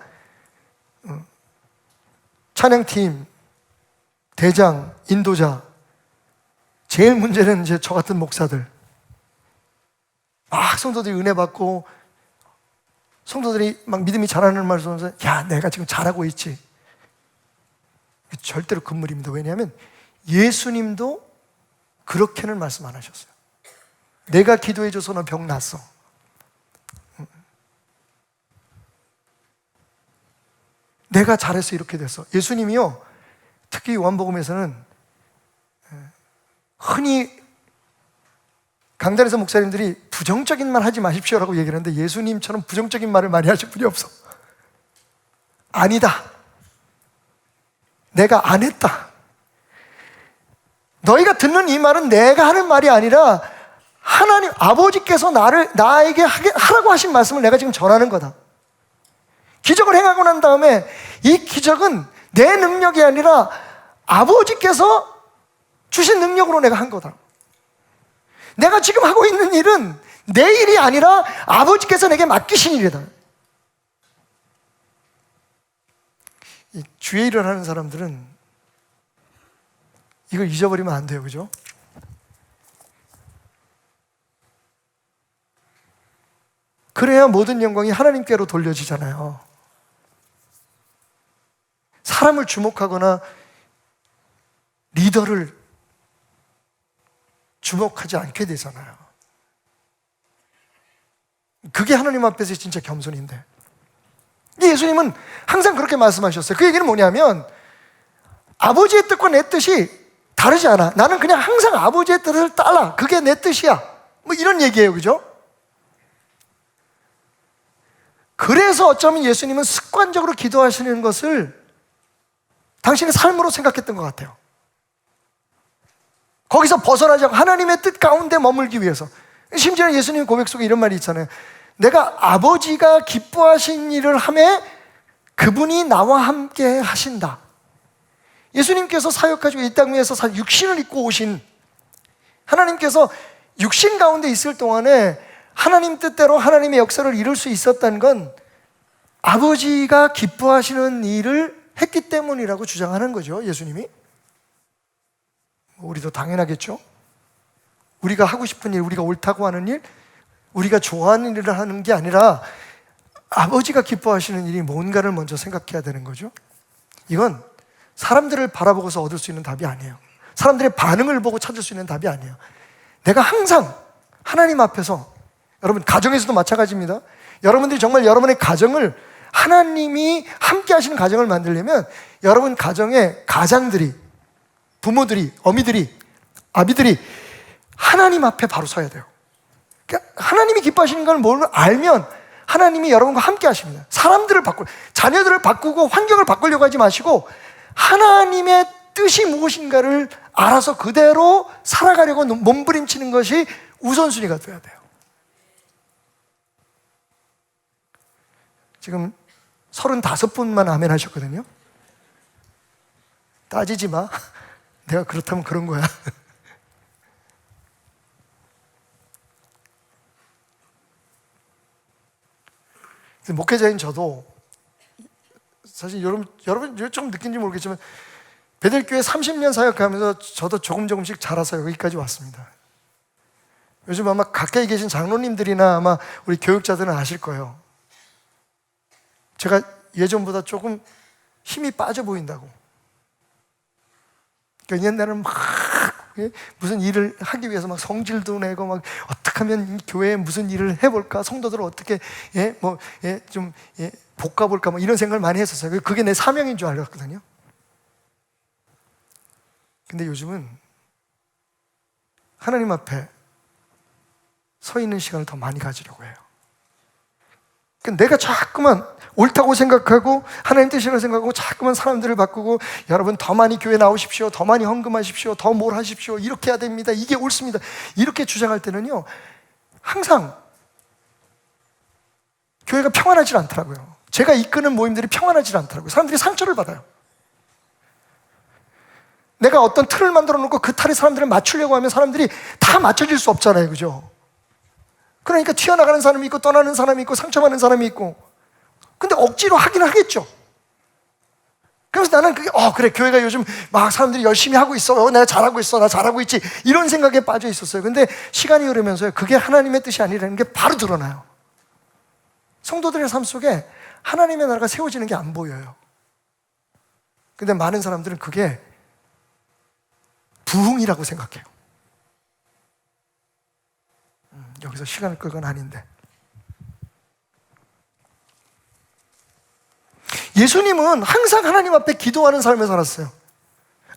찬양팀, 대장, 인도자, 제일 문제는 이제 저 같은 목사들. 막 성도들이 은혜 받고 성도들이 막 믿음이 자라는 말을 하면서, 야, 내가 지금 잘하고 있지. 절대로 금물입니다. 왜냐하면 예수님도 그렇게는 말씀 안 하셨어요. 내가 기도해줘서 너 병 났어. 내가 잘해서 이렇게 됐어. 예수님이요, 특히 요한복음에서는 흔히 강단에서 목사님들이 부정적인 말 하지 마십시오라고 얘기를 하는데, 예수님처럼 부정적인 말을 많이 하실 분이 없어. 아니다. 내가 안 했다. 너희가 듣는 이 말은 내가 하는 말이 아니라 하나님 아버지께서 나에게 하라고 하신 말씀을 내가 지금 전하는 거다. 기적을 행하고 난 다음에 이 기적은 내 능력이 아니라 아버지께서 주신 능력으로 내가 한 거다. 내가 지금 하고 있는 일은 내 일이 아니라 아버지께서 내게 맡기신 일이다. 이 주의 일을 하는 사람들은 이걸 잊어버리면 안 돼요. 그죠? 그래야 모든 영광이 하나님께로 돌려지잖아요. 사람을 주목하거나 리더를 주목하지 않게 되잖아요. 그게 하나님 앞에서 진짜 겸손인데, 예수님은 항상 그렇게 말씀하셨어요. 그 얘기는 뭐냐면, 아버지의 뜻과 내 뜻이 다르지 않아. 나는 그냥 항상 아버지의 뜻을 따라. 그게 내 뜻이야. 이런 얘기예요. 그죠? 그래서 어쩌면 예수님은 습관적으로 기도하시는 것을 당신의 삶으로 생각했던 것 같아요. 거기서 벗어나지 않고 하나님의 뜻 가운데 머물기 위해서. 심지어 예수님 고백 속에 이런 말이 있잖아요. 내가 아버지가 기뻐하신 일을 하매 그분이 나와 함께 하신다. 예수님께서 사역하시고 이 땅 위에서 육신을 입고 오신 하나님께서 육신 가운데 있을 동안에 하나님 뜻대로 하나님의 역사를 이룰 수 있었다는 건 아버지가 기뻐하시는 일을 했기 때문이라고 주장하는 거죠, 예수님이. 우리도 당연하겠죠. 우리가 하고 싶은 일, 우리가 옳다고 하는 일, 우리가 좋아하는 일을 하는 게 아니라 아버지가 기뻐하시는 일이 뭔가를 먼저 생각해야 되는 거죠. 이건 사람들을 바라보고서 얻을 수 있는 답이 아니에요. 사람들의 반응을 보고 찾을 수 있는 답이 아니에요. 내가 항상 하나님 앞에서, 여러분 가정에서도 마찬가지입니다. 여러분들이 정말 여러분의 가정을 하나님이 함께 하시는 가정을 만들려면 여러분 가정의 가장들이, 부모들이, 어미들이, 아비들이 하나님 앞에 바로 서야 돼요. 그러니까 하나님이 기뻐하시는 걸 뭘 알면 하나님이 여러분과 함께 하십니다. 사람들을 바꾸고, 자녀들을 바꾸고 환경을 바꾸려고 하지 마시고 하나님의 뜻이 무엇인가를 알아서 그대로 살아가려고 몸부림치는 것이 우선순위가 돼야 돼요. 지금 35분만 아멘 하셨거든요. 따지지 마. 내가 그렇다면 그런 거야. 목회자인 저도 사실 여러분 좀 느낀지 모르겠지만 베델교회 30년 사역하면서 저도 조금씩 자라서 여기까지 왔습니다. 요즘 아마 가까이 계신 장로님들이나 아마 우리 교육자들은 아실 거예요. 제가 예전보다 조금 힘이 빠져 보인다고. 그러니까 옛날에는 막 무슨 일을 하기 위해서 막 성질도 내고 막 어떻게 하면 교회에 무슨 일을 해볼까, 성도들을 어떻게 좀 볶아볼까 뭐 이런 생각을 많이 했었어요. 그게 내 사명인 줄 알았거든요. 근데 요즘은 하나님 앞에 서 있는 시간을 더 많이 가지려고 해요. 그러니까 내가 자꾸만 옳다고 생각하고 하나님 뜻이라고 생각하고 자꾸만 사람들을 바꾸고 여러분 더 많이 교회 나오십시오, 더 많이 헌금하십시오, 더 뭘 하십시오, 이렇게 해야 됩니다, 이게 옳습니다, 이렇게 주장할 때는요 항상 교회가 평안하지 않더라고요. 제가 이끄는 모임들이 평안하지 않더라고요. 사람들이 상처를 받아요. 내가 어떤 틀을 만들어 놓고 그 틀에 사람들을 맞추려고 하면 사람들이 다 맞춰질 수 없잖아요, 그죠? 그러니까 튀어나가는 사람이 있고 떠나는 사람이 있고 상처받는 사람이 있고, 근데 억지로 하긴 하겠죠. 그래서 나는 그게 그래, 교회가 요즘 막 사람들이 열심히 하고 있어, 내가 잘하고 있어, 나 잘하고 있지, 이런 생각에 빠져 있었어요. 근데 시간이 흐르면서요 그게 하나님의 뜻이 아니라는 게 바로 드러나요. 성도들의 삶 속에 하나님의 나라가 세워지는 게 안 보여요. 근데 많은 사람들은 그게 부흥이라고 생각해요. 여기서 시간을 끌 건 아닌데, 예수님은 항상 하나님 앞에 기도하는 삶을 살았어요.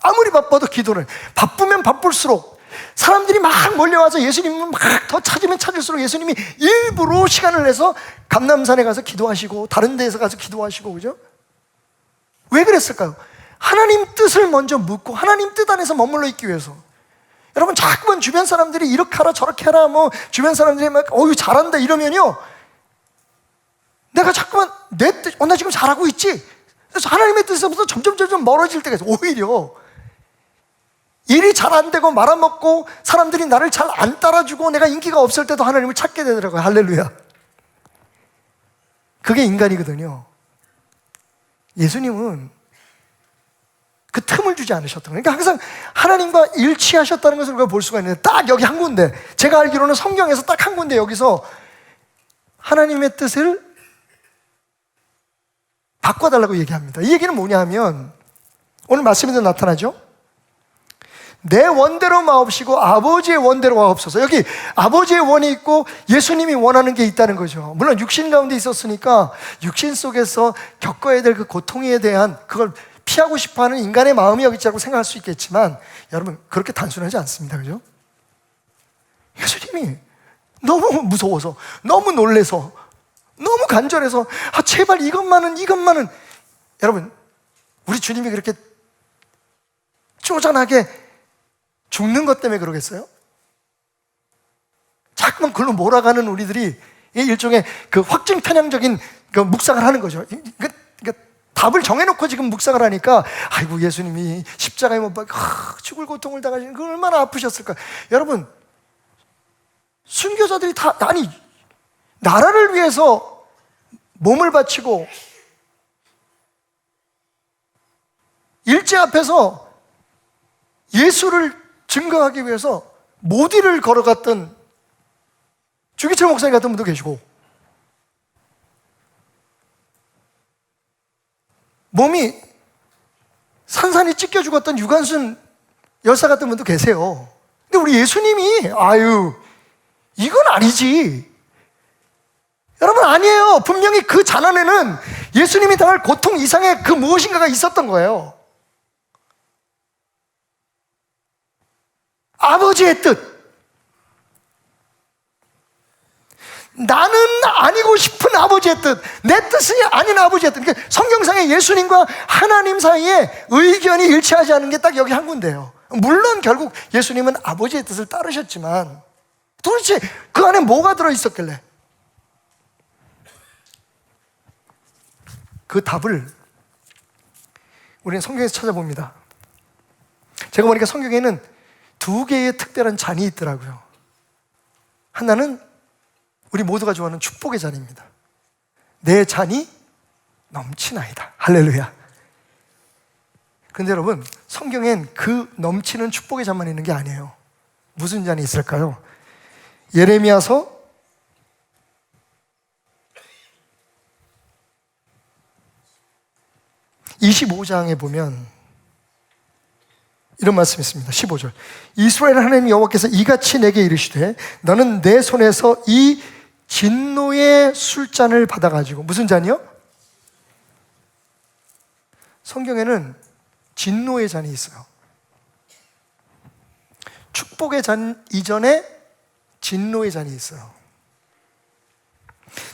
아무리 바빠도 기도를, 바쁘면 바쁠수록 사람들이 막 몰려와서 예수님을 막 더 찾으면 찾을수록 예수님이 일부러 시간을 내서 감람산에 가서 기도하시고 다른 데에서 가서 기도하시고, 그죠? 왜 그랬을까요? 하나님 뜻을 먼저 묻고 하나님 뜻 안에서 머물러 있기 위해서. 여러분 자꾸만 주변 사람들이 이렇게 하라 저렇게 하라, 뭐 주변 사람들이 막 잘한다 이러면요 내가 자꾸만 내 뜻, 나 지금 잘하고 있지? 그래서 하나님의 뜻에서부터 점점 멀어질 때가 있어요. 오히려 일이 잘 안 되고 말아먹고 사람들이 나를 잘 안 따라주고 내가 인기가 없을 때도 하나님을 찾게 되더라고요. 할렐루야. 그게 인간이거든요. 예수님은 그 틈을 주지 않으셨던 거예요. 그러니까 항상 하나님과 일치하셨다는 것을 우리가 볼 수가 있는데, 딱 여기 한 군데, 제가 알기로는 성경에서 딱 한 군데 여기서 하나님의 뜻을 바꿔달라고 얘기합니다. 이 얘기는 뭐냐 하면 오늘 말씀에도 나타나죠. 내 원대로 마옵시고 아버지의 원대로 하옵소서. 여기 아버지의 원이 있고 예수님이 원하는 게 있다는 거죠. 물론 육신 가운데 있었으니까 육신 속에서 겪어야 될 그 고통에 대한 그걸 피하고 싶어하는 인간의 마음이 여기 있다고 생각할 수 있겠지만 여러분 그렇게 단순하지 않습니다. 그죠? 예수님이 너무 무서워서, 너무 놀래서, 너무 간절해서 제발 이것만은 여러분 우리 주님이 그렇게 쪼잔하게 죽는 것 때문에 그러겠어요? 자꾸만 글로 몰아가는 우리들이 일종의 그 확증 편향적인 그 묵상을 하는 거죠. 답을 정해놓고 지금 묵상을 하니까 아이고 예수님이 십자가에 못 박혀 죽을 고통을 당하시는 그 얼마나 아프셨을까. 여러분, 순교자들이 다 아니 나라를 위해서 몸을 바치고 일제 앞에서 예수를 증거하기 위해서 모디를 걸어갔던 주기철 목사님 같은 분도 계시고, 몸이 산산이 찢겨 죽었던 유관순 열사 같은 분도 계세요. 근데 우리 예수님이 이건 아니지. 여러분, 아니에요. 분명히 그 잔안에는 예수님이 당할 고통 이상의 그 무엇인가가 있었던 거예요. 아버지의 뜻, 나는 아니고 싶은 아버지의 뜻, 내 뜻이 아닌 아버지의 뜻. 그러니까 성경상의 예수님과 하나님 사이에 의견이 일치하지 않은 게 딱 여기 한 군데예요. 물론 결국 예수님은 아버지의 뜻을 따르셨지만 도대체 그 안에 뭐가 들어있었길래? 그 답을 우리는 성경에서 찾아봅니다. 제가 보니까 성경에는 두 개의 특별한 잔이 있더라고요. 하나는 우리 모두가 좋아하는 축복의 잔입니다. 내 잔이 넘치나이다. 할렐루야. 그런데 여러분, 성경엔 그 넘치는 축복의 잔만 있는 게 아니에요. 무슨 잔이 있을까요? 예레미야서 25장에 보면 이런 말씀이 있습니다. 15절. 이스라엘 하나님 여호와께서 이같이 내게 이르시되 너는 내 손에서 이 진노의 술잔을 받아가지고. 무슨 잔이요? 성경에는 진노의 잔이 있어요. 축복의 잔 이전에 진노의 잔이 있어요.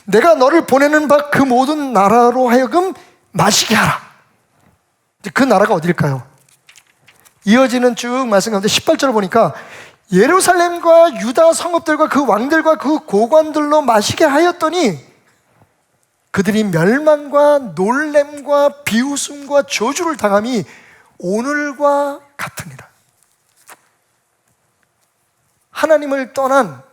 내가 너를 보내는 바 그 모든 나라로 하여금 마시게 하라. 그 나라가 어딜까요? 이어지는 쭉 말씀 가운데 18절을 보니까 예루살렘과 유다 성읍들과 그 왕들과 그 고관들로 마시게 하였더니 그들이 멸망과 놀램과 비웃음과 저주를 당함이 오늘과 같으니라. 하나님을 떠난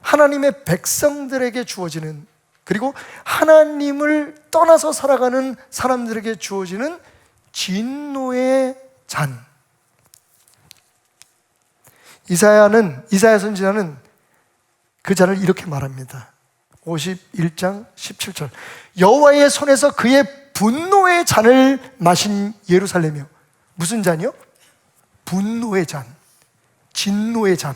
하나님의 백성들에게 주어지는, 그리고 하나님을 떠나서 살아가는 사람들에게 주어지는 진노의 잔. 이사야 선지자는 그 잔을 이렇게 말합니다. 51장 17절. 여호와의 손에서 그의 분노의 잔을 마신 예루살렘이요. 무슨 잔이요? 분노의 잔, 진노의 잔.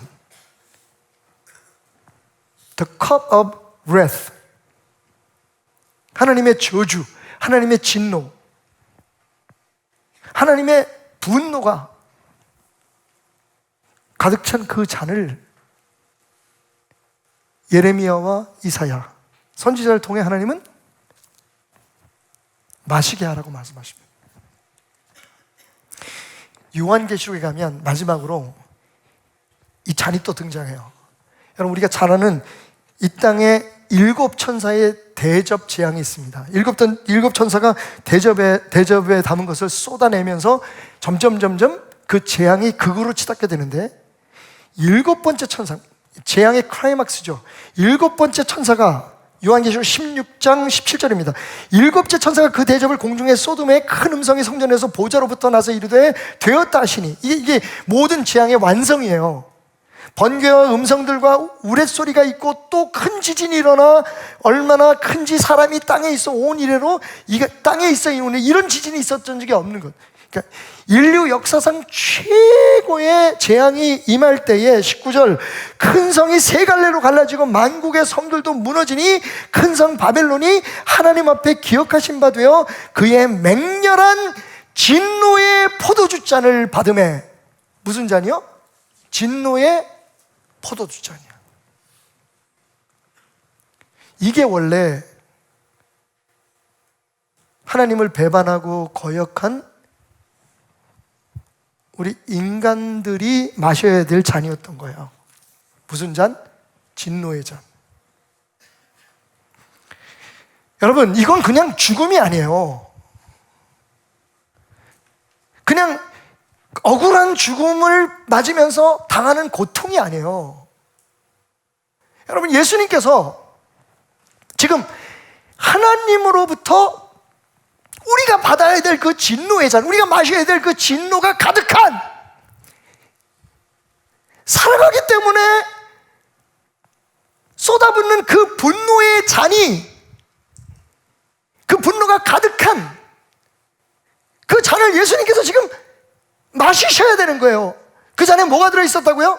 The cup of wrath. 하나님의 저주, 하나님의 진노, 하나님의 분노가 가득 찬 그 잔을 예레미야와 이사야 선지자를 통해 하나님은 마시게 하라고 말씀하십니다. 요한계시록에 가면 마지막으로 이 잔이 또 등장해요. 여러분, 우리가 잘 아는 이 땅에 7 천사의 대접 재앙이 있습니다. 7 천사가 대접에 담은 것을 쏟아내면서 점점 그 재앙이 극으로 치닫게 되는데, 7번째 천사, 재앙의 클라이막스죠. 7번째 천사가 요한계시록 16장 17절입니다. 7째 천사가 그 대접을 공중에 쏟음에 큰 음성이 성전에서 보좌로부터 나서 이르되 되었다 하시니. 이게 모든 재앙의 완성이에요. 번개와 음성들과 우레소리가 있고 또 큰 지진이 일어나, 얼마나 큰지 사람이 땅에 있어 온 이래로 땅에 있어 이런 지진이 있었던 적이 없는 것. 그러니까 인류 역사상 최고의 재앙이 임할 때에 19절, 큰 성이 세 갈래로 갈라지고 만국의 성들도 무너지니 큰 성 바벨론이 하나님 앞에 기억하신 바 되어 그의 맹렬한 진노의 포도주 잔을 받음에. 무슨 잔이요? 진노의 포도주 잔이야. 이게 원래 하나님을 배반하고 거역한 우리 인간들이 마셔야 될 잔이었던 거예요. 무슨 잔? 진노의 잔. 여러분, 이건 그냥 죽음이 아니에요. 그냥 억울한 죽음을 맞으면서 당하는 고통이 아니에요. 여러분, 예수님께서 지금 하나님으로부터 우리가 받아야 될 그 진노의 잔, 우리가 마셔야 될 그 진노가 가득한, 살아가기 때문에 쏟아붓는 그 분노의 잔이, 그 분노가 가득한 그 잔을 예수님께서 지금 마시셔야 되는 거예요. 그 잔에 뭐가 들어있었다고요?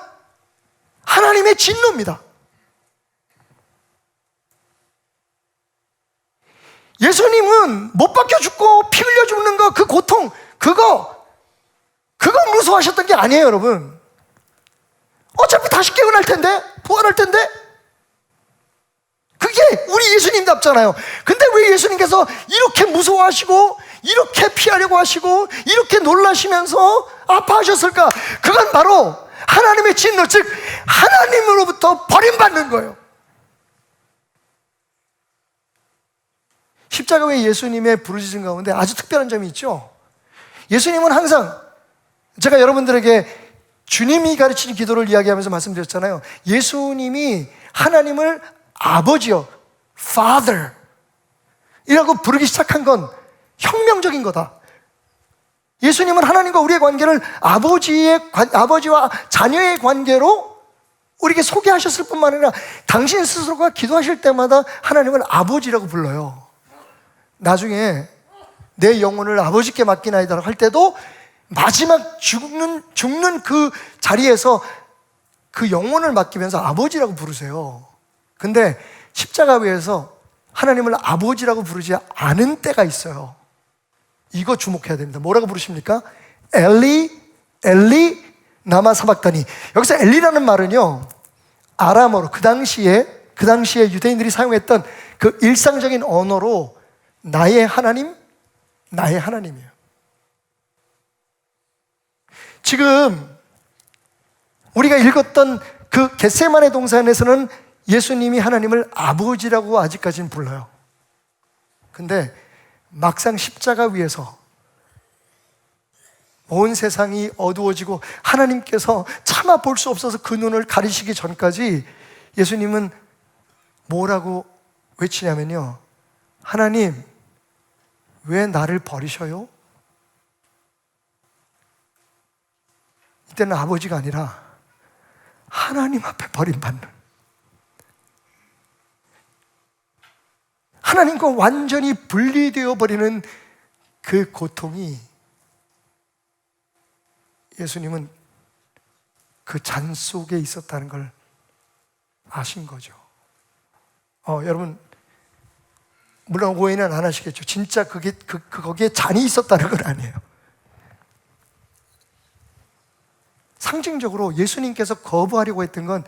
하나님의 진노입니다. 예수님은 못 박혀 죽고 피 흘려 죽는 거, 그 고통, 그거 무서워하셨던 게 아니에요, 여러분. 어차피 다시 깨어날 텐데, 부활할 텐데. 그게 우리 예수님답잖아요. 근데 왜 예수님께서 이렇게 무서워하시고, 이렇게 피하려고 하시고, 이렇게 놀라시면서 아파하셨을까? 그건 바로 하나님의 진노, 즉 하나님으로부터 버림받는 거예요. 십자가 외에 예수님의 부르짖음 가운데 아주 특별한 점이 있죠. 예수님은 항상, 제가 여러분들에게 주님이 가르치는 기도를 이야기하면서 말씀드렸잖아요. 예수님이 하나님을 아버지요, Father 이라고 부르기 시작한 건 혁명적인 거다. 예수님은 하나님과 우리의 관계를 아버지와 자녀의 관계로 우리에게 소개하셨을 뿐만 아니라 당신 스스로가 기도하실 때마다 하나님을 아버지라고 불러요. 나중에 내 영혼을 아버지께 맡기나이다 할 때도 마지막 죽는 그 자리에서 그 영혼을 맡기면서 아버지라고 부르세요. 근데 십자가 위에서 하나님을 아버지라고 부르지 않은 때가 있어요. 이거 주목해야 됩니다. 뭐라고 부르십니까? 엘리 엘리 나마 사박다니. 여기서 엘리라는 말은요, 아람어로 그 당시에 유대인들이 사용했던 그 일상적인 언어로 나의 하나님, 나의 하나님이에요. 지금 우리가 읽었던 그 겟세마네 동산에서는 예수님이 하나님을 아버지라고 아직까지는 불러요. 근데 막상 십자가 위에서 온 세상이 어두워지고 하나님께서 차마 볼 수 없어서 그 눈을 가리시기 전까지 예수님은 뭐라고 외치냐면요, 하나님, 왜 나를 버리셔요? 이때는 아버지가 아니라 하나님 앞에 버림받는, 하나님과 완전히 분리되어 버리는 그 고통이, 예수님은 그 잔 속에 있었다는 걸 아신 거죠. 여러분, 물론 오해는 안 하시겠죠. 진짜 거기에 잔이 있었다는 건 아니에요. 상징적으로 예수님께서 거부하려고 했던 건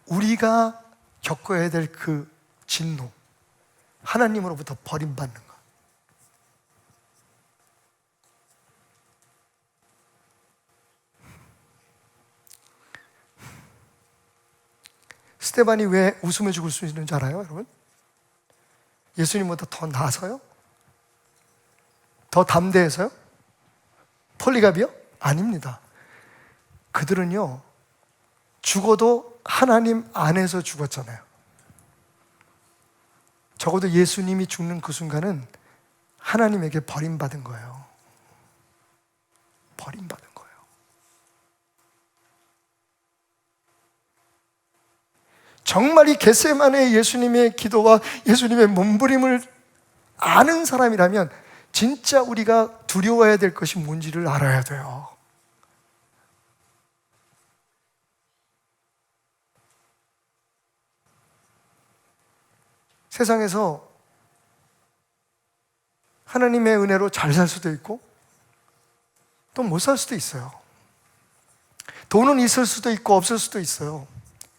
우리가 겪어야 될 그 진노, 하나님으로부터 버림받는 것. 스데반이 왜 웃으며 죽을 수 있는지 알아요, 여러분? 예수님보다 더 나아서요? 더 담대해서요? 폴리갑이요? 아닙니다. 그들은요, 죽어도 하나님 안에서 죽었잖아요. 적어도 예수님이 죽는 그 순간은 하나님에게 버림받은 거예요. 버림받은 거예요. 정말 이 겟세마네 예수님의 기도와 예수님의 몸부림을 아는 사람이라면 진짜 우리가 두려워해야 될 것이 뭔지를 알아야 돼요. 세상에서 하나님의 은혜로 잘 살 수도 있고 또 못 살 수도 있어요. 돈은 있을 수도 있고 없을 수도 있어요.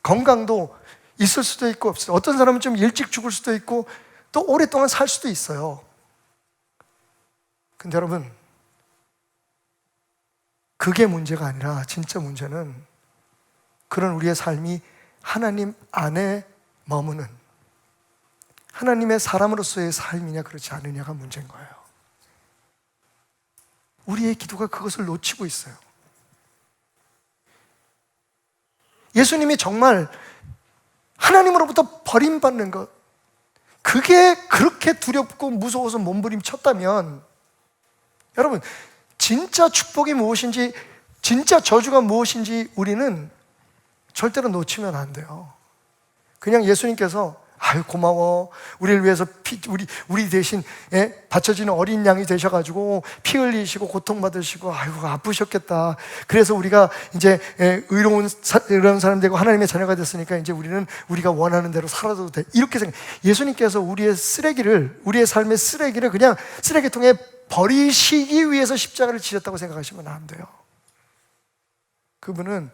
건강도 있을 수도 있고 없어요. 어떤 사람은 좀 일찍 죽을 수도 있고 또 오랫동안 살 수도 있어요. 근데 여러분, 그게 문제가 아니라 진짜 문제는 그런 우리의 삶이 하나님 안에 머무는 하나님의 사람으로서의 삶이냐 그렇지 않느냐가 문제인 거예요. 우리의 기도가 그것을 놓치고 있어요. 예수님이 정말 하나님으로부터 버림받는 것, 그게 그렇게 두렵고 무서워서 몸부림쳤다면, 여러분, 진짜 축복이 무엇인지, 진짜 저주가 무엇인지 우리는 절대로 놓치면 안 돼요. 그냥 예수님께서 아유 고마워, 우리를 위해서 우리 대신 바쳐지는 어린 양이 되셔가지고 피 흘리시고 고통받으시고 아유 아프셨겠다. 그래서 우리가 이제 의로운 사람 되고 하나님의 자녀가 됐으니까 이제 우리는 우리가 원하는 대로 살아도 돼, 이렇게 생각. 예수님께서 우리의 삶의 쓰레기를 그냥 쓰레기통에 버리시기 위해서 십자가를 지셨다고 생각하시면 안 돼요. 그분은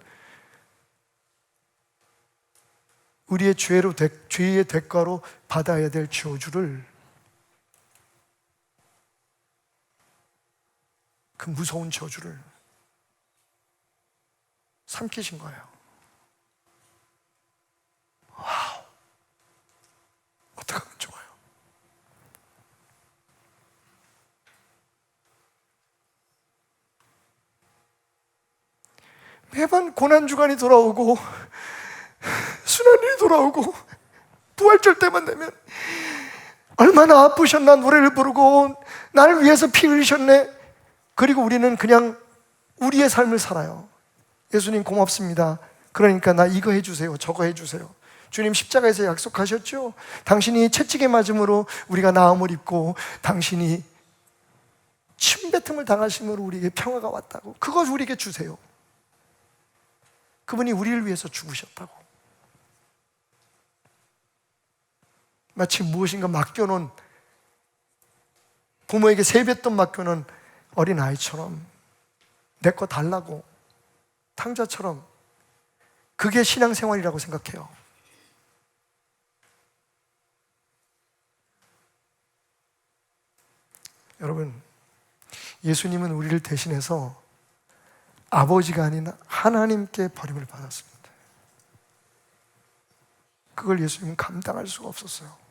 우리의 죄의 대가로 받아야 될 저주를, 그 무서운 저주를 삼키신 거예요. 와우, 어떻게 하면 좋아요? 매번 고난주간이 돌아오고 순환일이 돌아오고 부활절 때만 되면 얼마나 아프셨나 노래를 부르고 나를 위해서 피 흘리셨네. 그리고 우리는 그냥 우리의 삶을 살아요. 예수님 고맙습니다, 그러니까 나 이거 해주세요, 저거 해주세요. 주님 십자가에서 약속하셨죠? 당신이 채찍에 맞음으로 우리가 나음을 입고 당신이 침뱉음을 당하심으로 우리에게 평화가 왔다고. 그거 우리에게 주세요. 그분이 우리를 위해서 죽으셨다고. 마치 무엇인가 맡겨놓은, 부모에게 세뱃돈 맡겨놓은 어린아이처럼 내 거 달라고, 탕자처럼. 그게 신앙생활이라고 생각해요. 여러분, 예수님은 우리를 대신해서 아버지가 아닌 하나님께 버림을 받았습니다. 그걸 예수님은 감당할 수가 없었어요.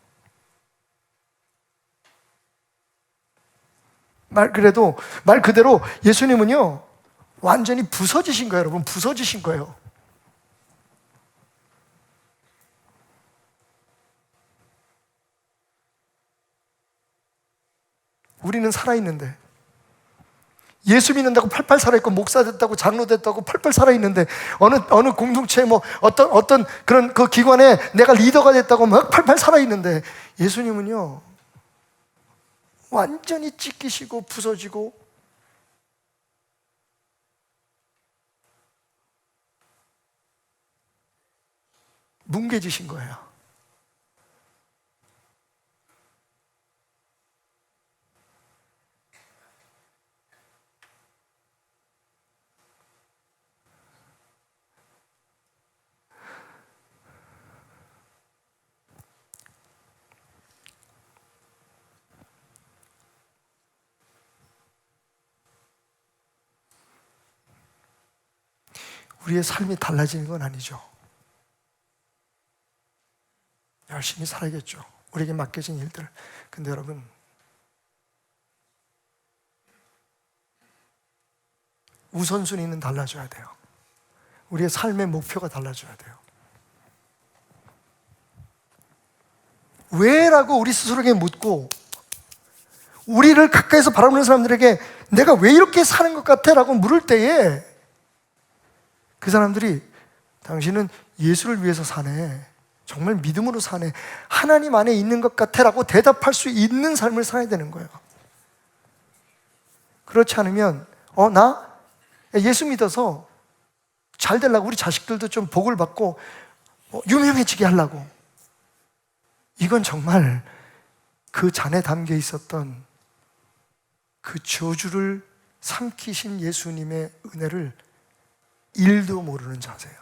말 그대로 예수님은요 완전히 부서지신 거예요. 여러분, 부서지신 거예요. 우리는 살아있는데, 예수 믿는다고 팔팔 살아있고 목사 됐다고 장로 됐다고 팔팔 살아있는데, 어느 공동체 어떤 그런 그 기관에 내가 리더가 됐다고 막 팔팔 살아있는데, 예수님은요 완전히 찢기시고 부서지고 뭉개지신 거예요. 우리의 삶이 달라지는 건 아니죠. 열심히 살아야겠죠, 우리에게 맡겨진 일들. 근데 여러분, 우선순위는 달라져야 돼요. 우리의 삶의 목표가 달라져야 돼요. 왜라고 우리 스스로에게 묻고, 우리를 가까이서 바라보는 사람들에게 내가 왜 이렇게 사는 것 같아? 라고 물을 때에 그 사람들이 당신은 예수를 위해서 사네, 정말 믿음으로 사네, 하나님 안에 있는 것 같아 라고 대답할 수 있는 삶을 살아야 되는 거예요. 그렇지 않으면 나 예수 믿어서 잘 되려고, 우리 자식들도 좀 복을 받고 유명해지게 하려고, 이건 정말 그 잔에 담겨 있었던 그 저주를 삼키신 예수님의 은혜를 일도 모르는 자세요.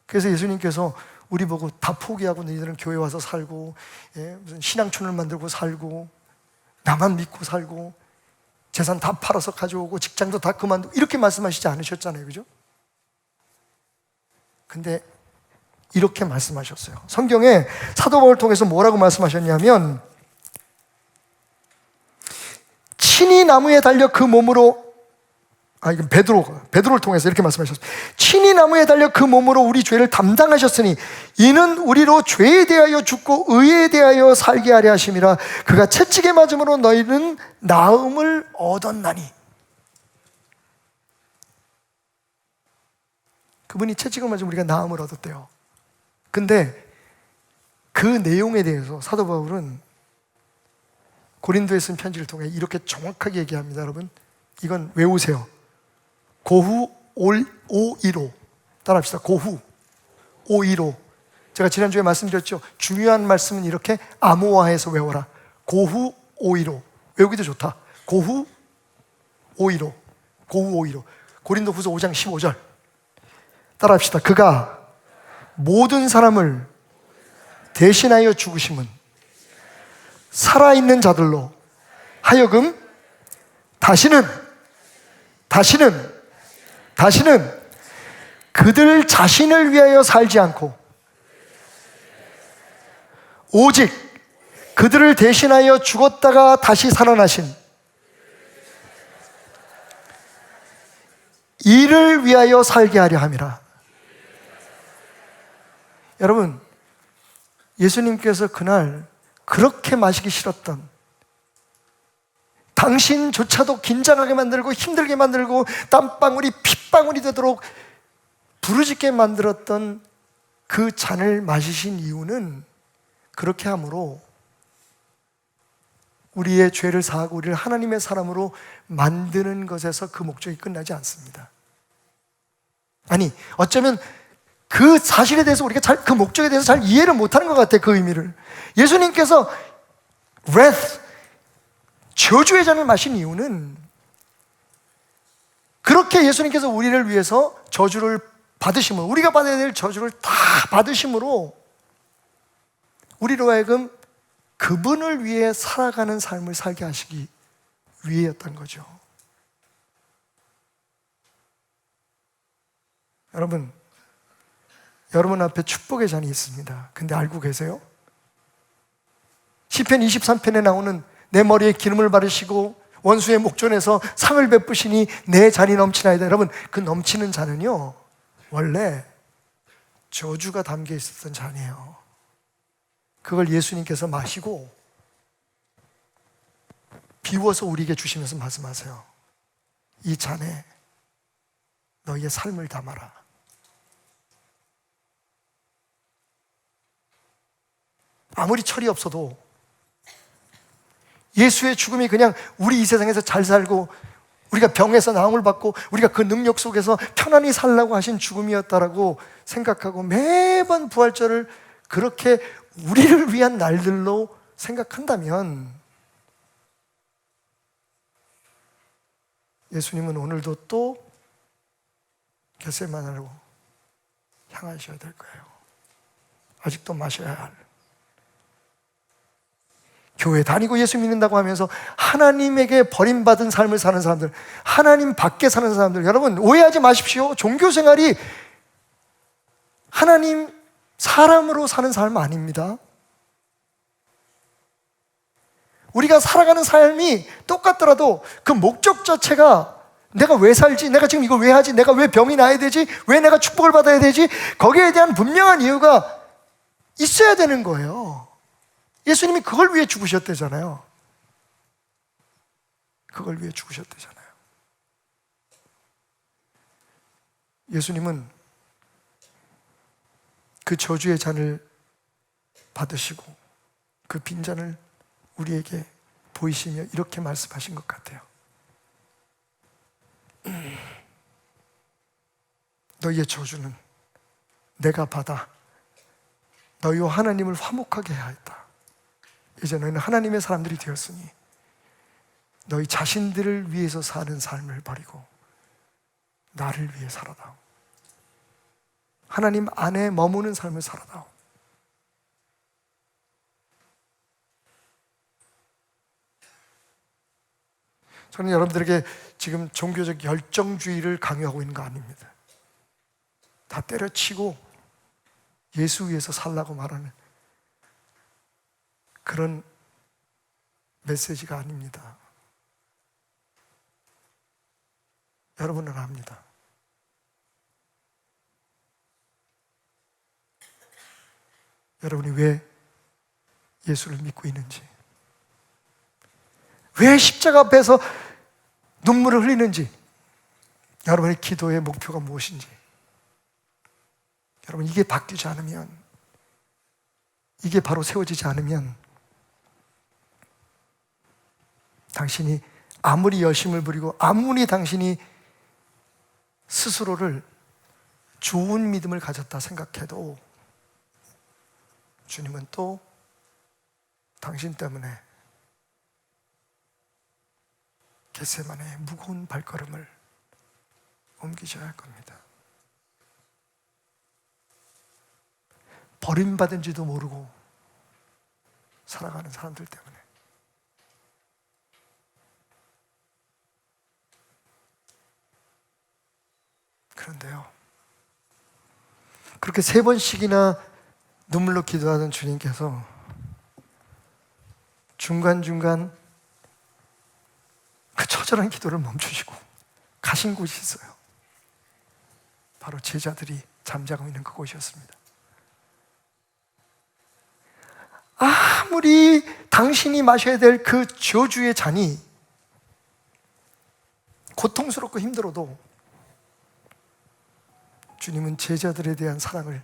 그래서 예수님께서 우리 보고 다 포기하고 너희들은 교회 와서 살고 무슨 신앙촌을 만들고 살고 나만 믿고 살고 재산 다 팔아서 가져오고 직장도 다 그만두고 이렇게 말씀하시지 않으셨잖아요, 그죠? 근데 이렇게 말씀하셨어요. 성경에 사도 바울을 통해서 뭐라고 말씀하셨냐면, 친히 나무에 달려 그 몸으로, 이건 베드로를 통해서 이렇게 말씀하셨어요. 친히 나무에 달려 그 몸으로 우리 죄를 담당하셨으니 이는 우리로 죄에 대하여 죽고 의에 대하여 살게 하려 하심이라. 그가 채찍에 맞음으로 너희는 나음을 얻었나니. 그분이 채찍을 맞으면 우리가 나음을 얻었대요. 근데 그 내용에 대해서 사도 바울은 고린도에 쓴 편지를 통해 이렇게 정확하게 얘기합니다. 여러분, 이건 외우세요. 고후 오이로 따라합시다. 고후 오이로. 제가 지난주에 말씀드렸죠. 중요한 말씀은 이렇게 암호화해서 외워라. 고후 오이로. 외우기도 좋다. 고후 오이로. 고후 오이로. 고린도후서 5장 15절 따라합시다. 그가 모든 사람을 대신하여 죽으심은 살아있는 자들로 하여금 다시는 그들 자신을 위하여 살지 않고 오직 그들을 대신하여 죽었다가 다시 살아나신 이를 위하여 살게 하려 함이라. 여러분, 예수님께서 그날 그렇게 마시기 싫었던, 당신조차도 긴장하게 만들고 힘들게 만들고 땀방울이 핏방울이 되도록 부르짖게 만들었던 그 잔을 마시신 이유는 그렇게 함으로 우리의 죄를 사하고 우리를 하나님의 사람으로 만드는 것에서 그 목적이 끝나지 않습니다. 아니, 어쩌면 그 사실에 대해서 우리가 그 목적에 대해서 잘 이해를 못하는 것 같아요. 그 의미를. 예수님께서 wrath, 저주의 잔을 마신 이유는 그렇게 예수님께서 우리를 위해서 저주를 받으심으로, 우리가 받아야 될 저주를 다 받으심으로 우리로 하여금 그분을 위해 살아가는 삶을 살게 하시기 위해였던 거죠. 여러분 앞에 축복의 잔이 있습니다. 근데 알고 계세요? 시편 23편에 나오는 내 머리에 기름을 바르시고 원수의 목전에서 상을 베푸시니 내 잔이 넘치나이다. 여러분, 그 넘치는 잔은요, 원래 저주가 담겨 있었던 잔이에요. 그걸 예수님께서 마시고 비워서 우리에게 주시면서 말씀하세요. 이 잔에 너희의 삶을 담아라. 아무리 철이 없어도 예수의 죽음이 그냥 우리 이 세상에서 잘 살고 우리가 병에서 나음을 받고 우리가 그 능력 속에서 편안히 살라고 하신 죽음이었다라고 생각하고 매번 부활절을 그렇게 우리를 위한 날들로 생각한다면 예수님은 오늘도 또 겟세마네로 향하셔야 될 거예요. 아직도 마셔야 할, 교회 다니고 예수 믿는다고 하면서 하나님에게 버림받은 삶을 사는 사람들, 하나님 밖에 사는 사람들, 여러분 오해하지 마십시오. 종교 생활이 하나님 사람으로 사는 삶 아닙니다. 우리가 살아가는 삶이 똑같더라도 그 목적 자체가 내가 왜 살지? 내가 지금 이걸 왜 하지? 내가 왜 병이 나야 되지? 왜 내가 축복을 받아야 되지? 거기에 대한 분명한 이유가 있어야 되는 거예요. 예수님이 그걸 위해 죽으셨대잖아요. 그걸 위해 죽으셨대잖아요. 예수님은 그 저주의 잔을 받으시고 그 빈잔을 우리에게 보이시며 이렇게 말씀하신 것 같아요. 너희의 저주는 내가 받아 너희와 하나님을 화목하게 하였다. 이제 너희는 하나님의 사람들이 되었으니 너희 자신들을 위해서 사는 삶을 버리고 나를 위해 살아다오. 하나님 안에 머무는 삶을 살아다오. 저는 여러분들에게 지금 종교적 열정주의를 강요하고 있는 거 아닙니다. 다 때려치고 예수 위해서 살라고 말하는 그런 메시지가 아닙니다. 여러분은 압니다. 여러분이 왜 예수를 믿고 있는지, 왜 십자가 앞에서 눈물을 흘리는지, 여러분의 기도의 목표가 무엇인지, 여러분 이게 바뀌지 않으면, 이게 바로 세워지지 않으면 당신이 아무리 열심을 부리고 아무리 당신이 스스로를 좋은 믿음을 가졌다 생각해도 주님은 또 당신 때문에 겟세마네의 무거운 발걸음을 옮기셔야 할 겁니다. 버림받은지도 모르고 살아가는 사람들 때문에. 그런데요, 그렇게 3번씩이나 눈물로 기도하던 주님께서 중간중간 그 처절한 기도를 멈추시고 가신 곳이 있어요. 바로 제자들이 잠자고 있는 그곳이었습니다. 아무리 당신이 마셔야 될 그 저주의 잔이 고통스럽고 힘들어도 주님은 제자들에 대한 사랑을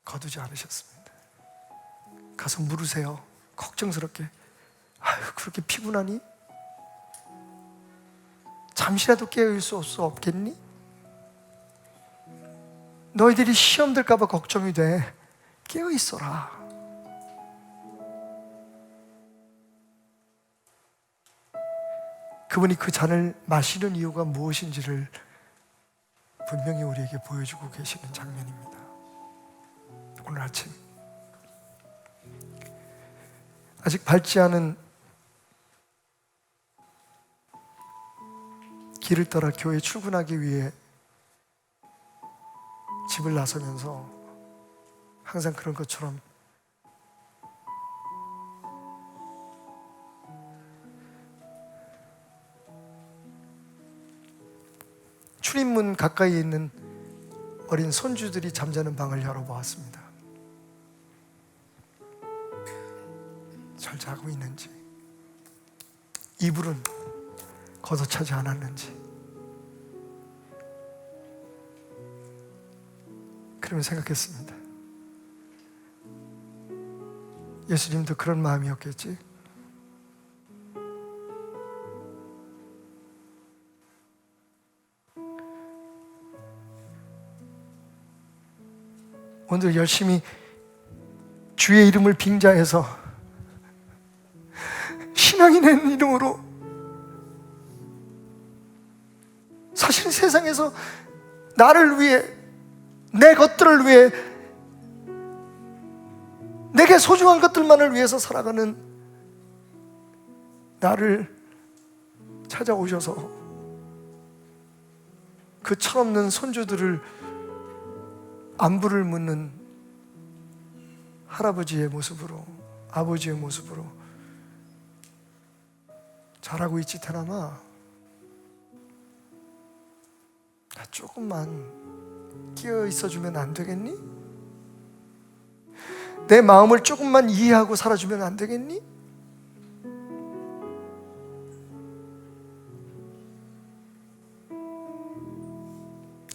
거두지 않으셨습니다. 가서 물으세요. 걱정스럽게. 아유, 그렇게 피곤하니? 잠시라도 깨어있을 수 없겠니? 너희들이 시험 들까 봐 걱정이 돼. 깨어있어라. 그분이 그 잔을 마시는 이유가 무엇인지를 분명히 우리에게 보여주고 계시는 장면입니다. 오늘 아침 아직 밝지 않은 길을 따라 교회에 출근하기 위해 집을 나서면서 항상 그런 것처럼 출입문 가까이에 있는 어린 손주들이 잠자는 방을 열어보았습니다. 잘 자고 있는지, 이불은 걷어차지 않았는지, 그러면 생각했습니다. 예수님도 그런 마음이었겠지? 오늘 열심히 주의 이름을 빙자해서 신앙인의 이름으로 사실 세상에서 나를 위해, 내 것들을 위해, 내게 소중한 것들만을 위해서 살아가는 나를 찾아오셔서 그 철없는 손주들을 안부를 묻는 할아버지의 모습으로, 아버지의 모습으로 잘하고 있지 테나마? 나 조금만 끼어 있어주면 안 되겠니? 내 마음을 조금만 이해하고 살아주면 안 되겠니?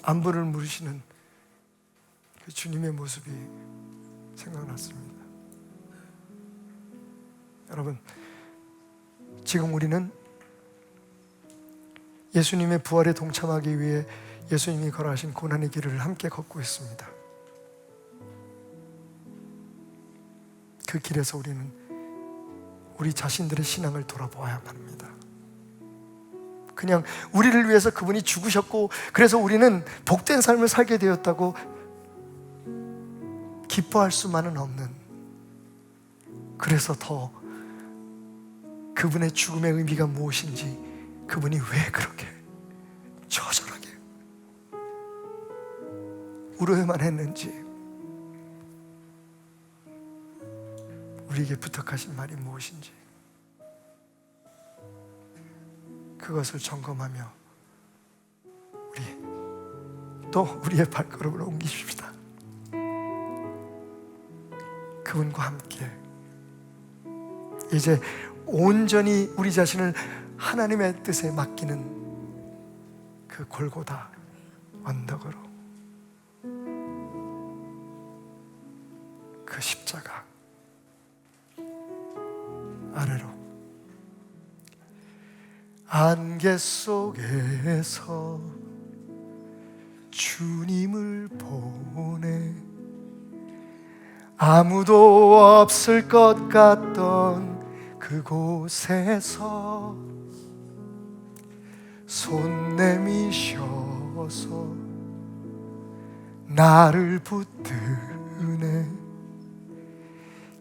안부를 물으시는 그 주님의 모습이 생각났습니다. 여러분, 지금 우리는 예수님의 부활에 동참하기 위해 예수님이 걸어가신 고난의 길을 함께 걷고 있습니다. 그 길에서 우리는 우리 자신들의 신앙을 돌아보아야 합니다. 그냥 우리를 위해서 그분이 죽으셨고 그래서 우리는 복된 삶을 살게 되었다고 기뻐할 수만은 없는, 그래서 더 그분의 죽음의 의미가 무엇인지, 그분이 왜 그렇게 처절하게 울어야만 했는지, 우리에게 부탁하신 말이 무엇인지, 그것을 점검하며 우리의 발걸음을 옮기십시다. 그분과 함께 이제 온전히 우리 자신을 하나님의 뜻에 맡기는 그 골고다 언덕으로, 그 십자가 아래로, 안개 속에서 주님을 보내 아무도 없을 것 같던 그곳에서 손 내미셔서 나를 붙드네.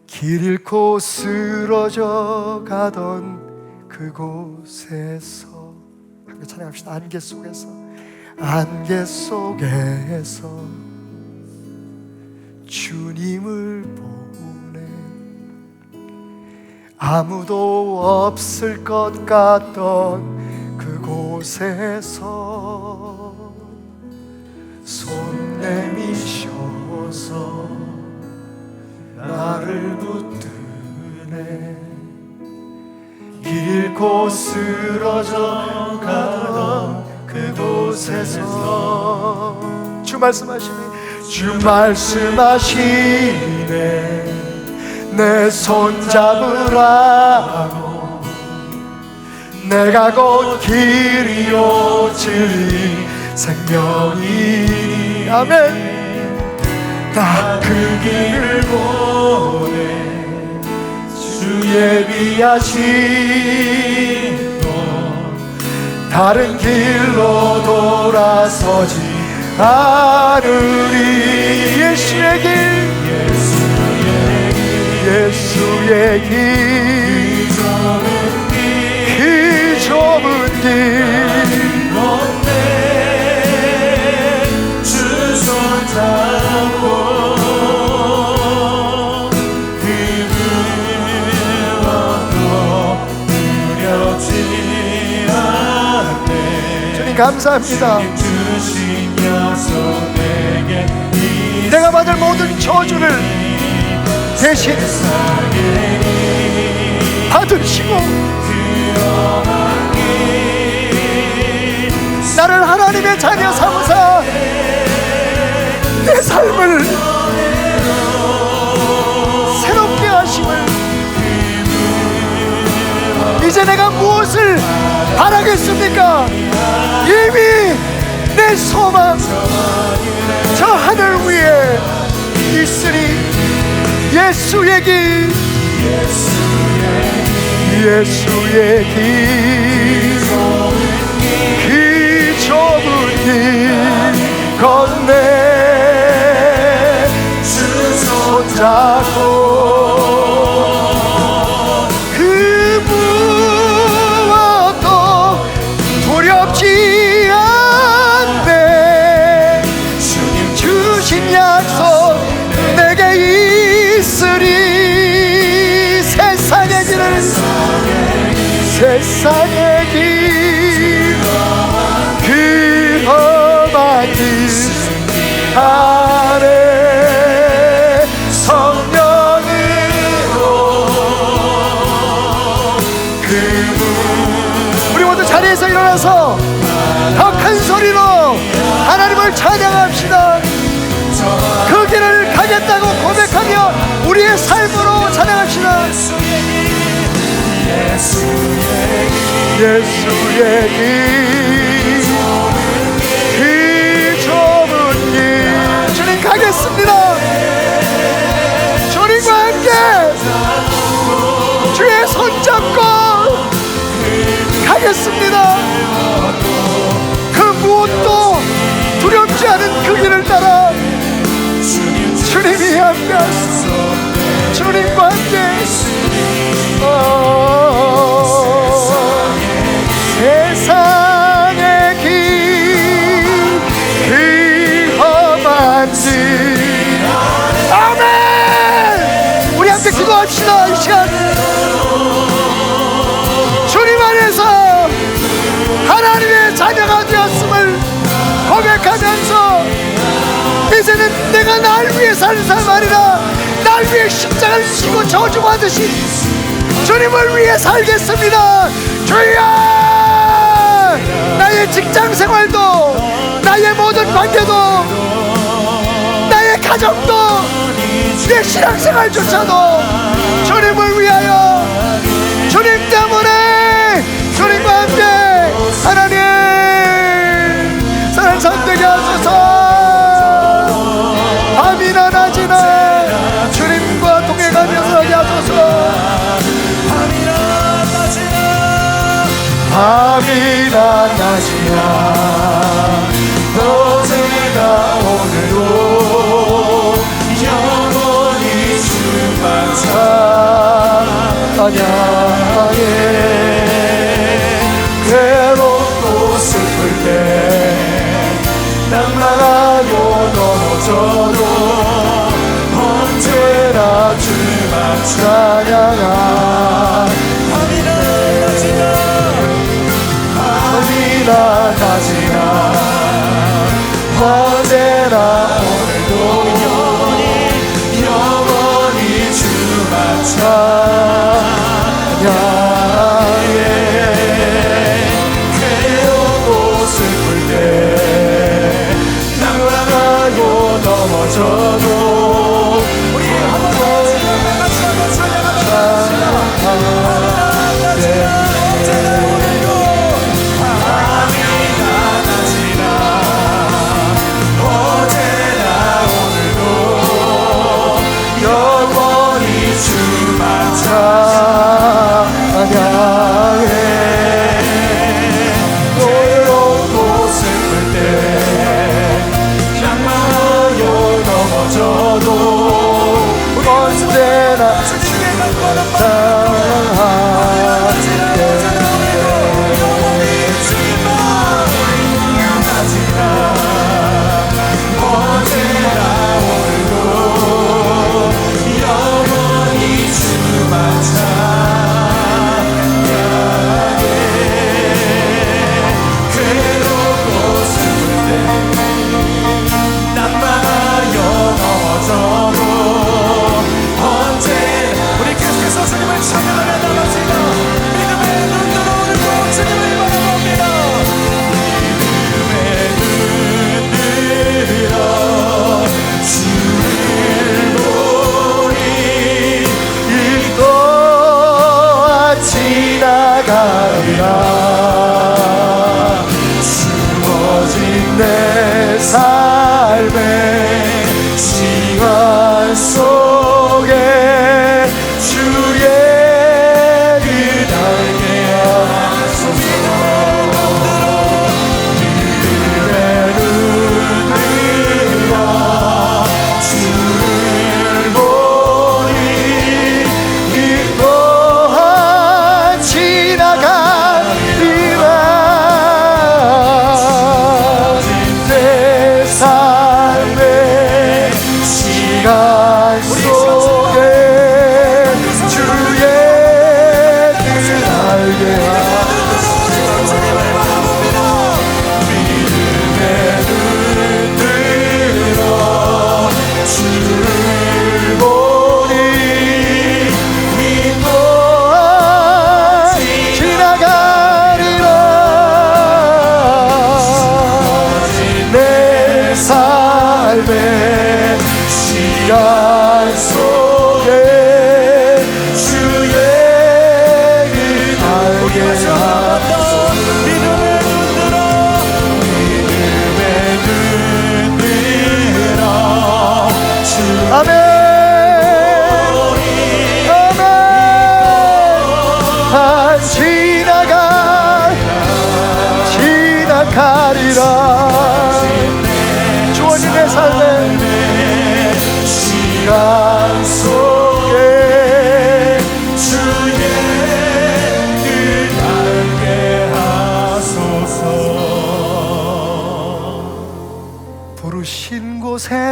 길 잃고 쓰러져 가던 그곳에서 함께 찬양합시다. 안개 속에서, 안개 속에서 주님을 보내 아무도 없을 것 같던 그곳에서 손 내미셔서 나를 붙드네. 길 잃고 쓰러져 가던 그곳에서 주 말씀하시네. 주 말씀하시네. 내 손 잡으라고. 내가 곧 길이요 진리 생명이니. 아멘. 나 그 길을 보내 주 예비하신 것 다른 길로 돌아서지 않으리. 예수의 길, 예수의 길, 그 좁은 길 주 손잡고 감사합니다. 내가 받을 모든 저주를 대신 받으시고 나를 하나님의 자녀 삼으사 내 삶을 새롭게 하심을, 이제 내가 무엇을 바라겠습니까? 이미 내 소망 저 하늘 위에 있으니 예수의 길, 예수의 길, 그 좁은 길 건네 주 손잡고 세상의 길, 그 험한 길 안에 성령으로 그분. 우리 모두 자리에서 일어나서 더 큰 소리로 하나님을 찬양합시다. 그 길을 가겠다고 고백하며 우리의 삶으로 찬양합시다. 예수의 길, 그 좁은 길 주님 가겠습니다. 주님과 함께 주의 손잡고 가겠습니다. 그 무엇도 두렵지 않은 그 길을 따라 주님이 함께 하소서. 주님과 함께 아멘. 우리 함께 기도합시다. 이 시간 주님 안에서 하나님의 자녀가 되었음을 고백하면서 이제는 내가 날 위해 사는 삶 아니라 날 위해 십자가를 지고 저주받으신 주님을 위해 살겠습니다. 주여, 나의 직장 생활도, 나의 모든 관계도, 나의 가정도, 내 신앙생활조차도 주님을 위하여, 주님 때문에, 주님과 함께 하나님 사랑 선되게 하소서. 밤이나 낮이나 주님과 동행하면서 하게 하소서. 밤이나 낮이나 어제나 오늘도 영원히 주만 찬양해. 괴롭고 슬플 때 낭만하고 넘어져도 언제나 주만 찬양하. 낮이나 언제나 오늘도 영원히 주만 찬양해. 괴롭고 슬플 때 낭랑하고 넘어져도 우리 한번 같이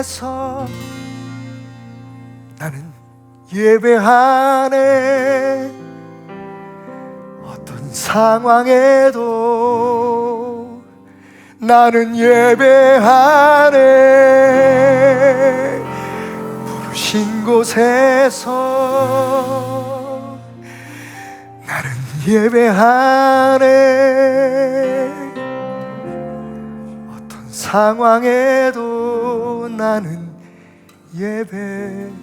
곳에서 나는 예배하네. 어떤 상황에도 나는 예배하네. 부르신 곳에서 나는 예배하네. 어떤 상황에도 나는 예배하네.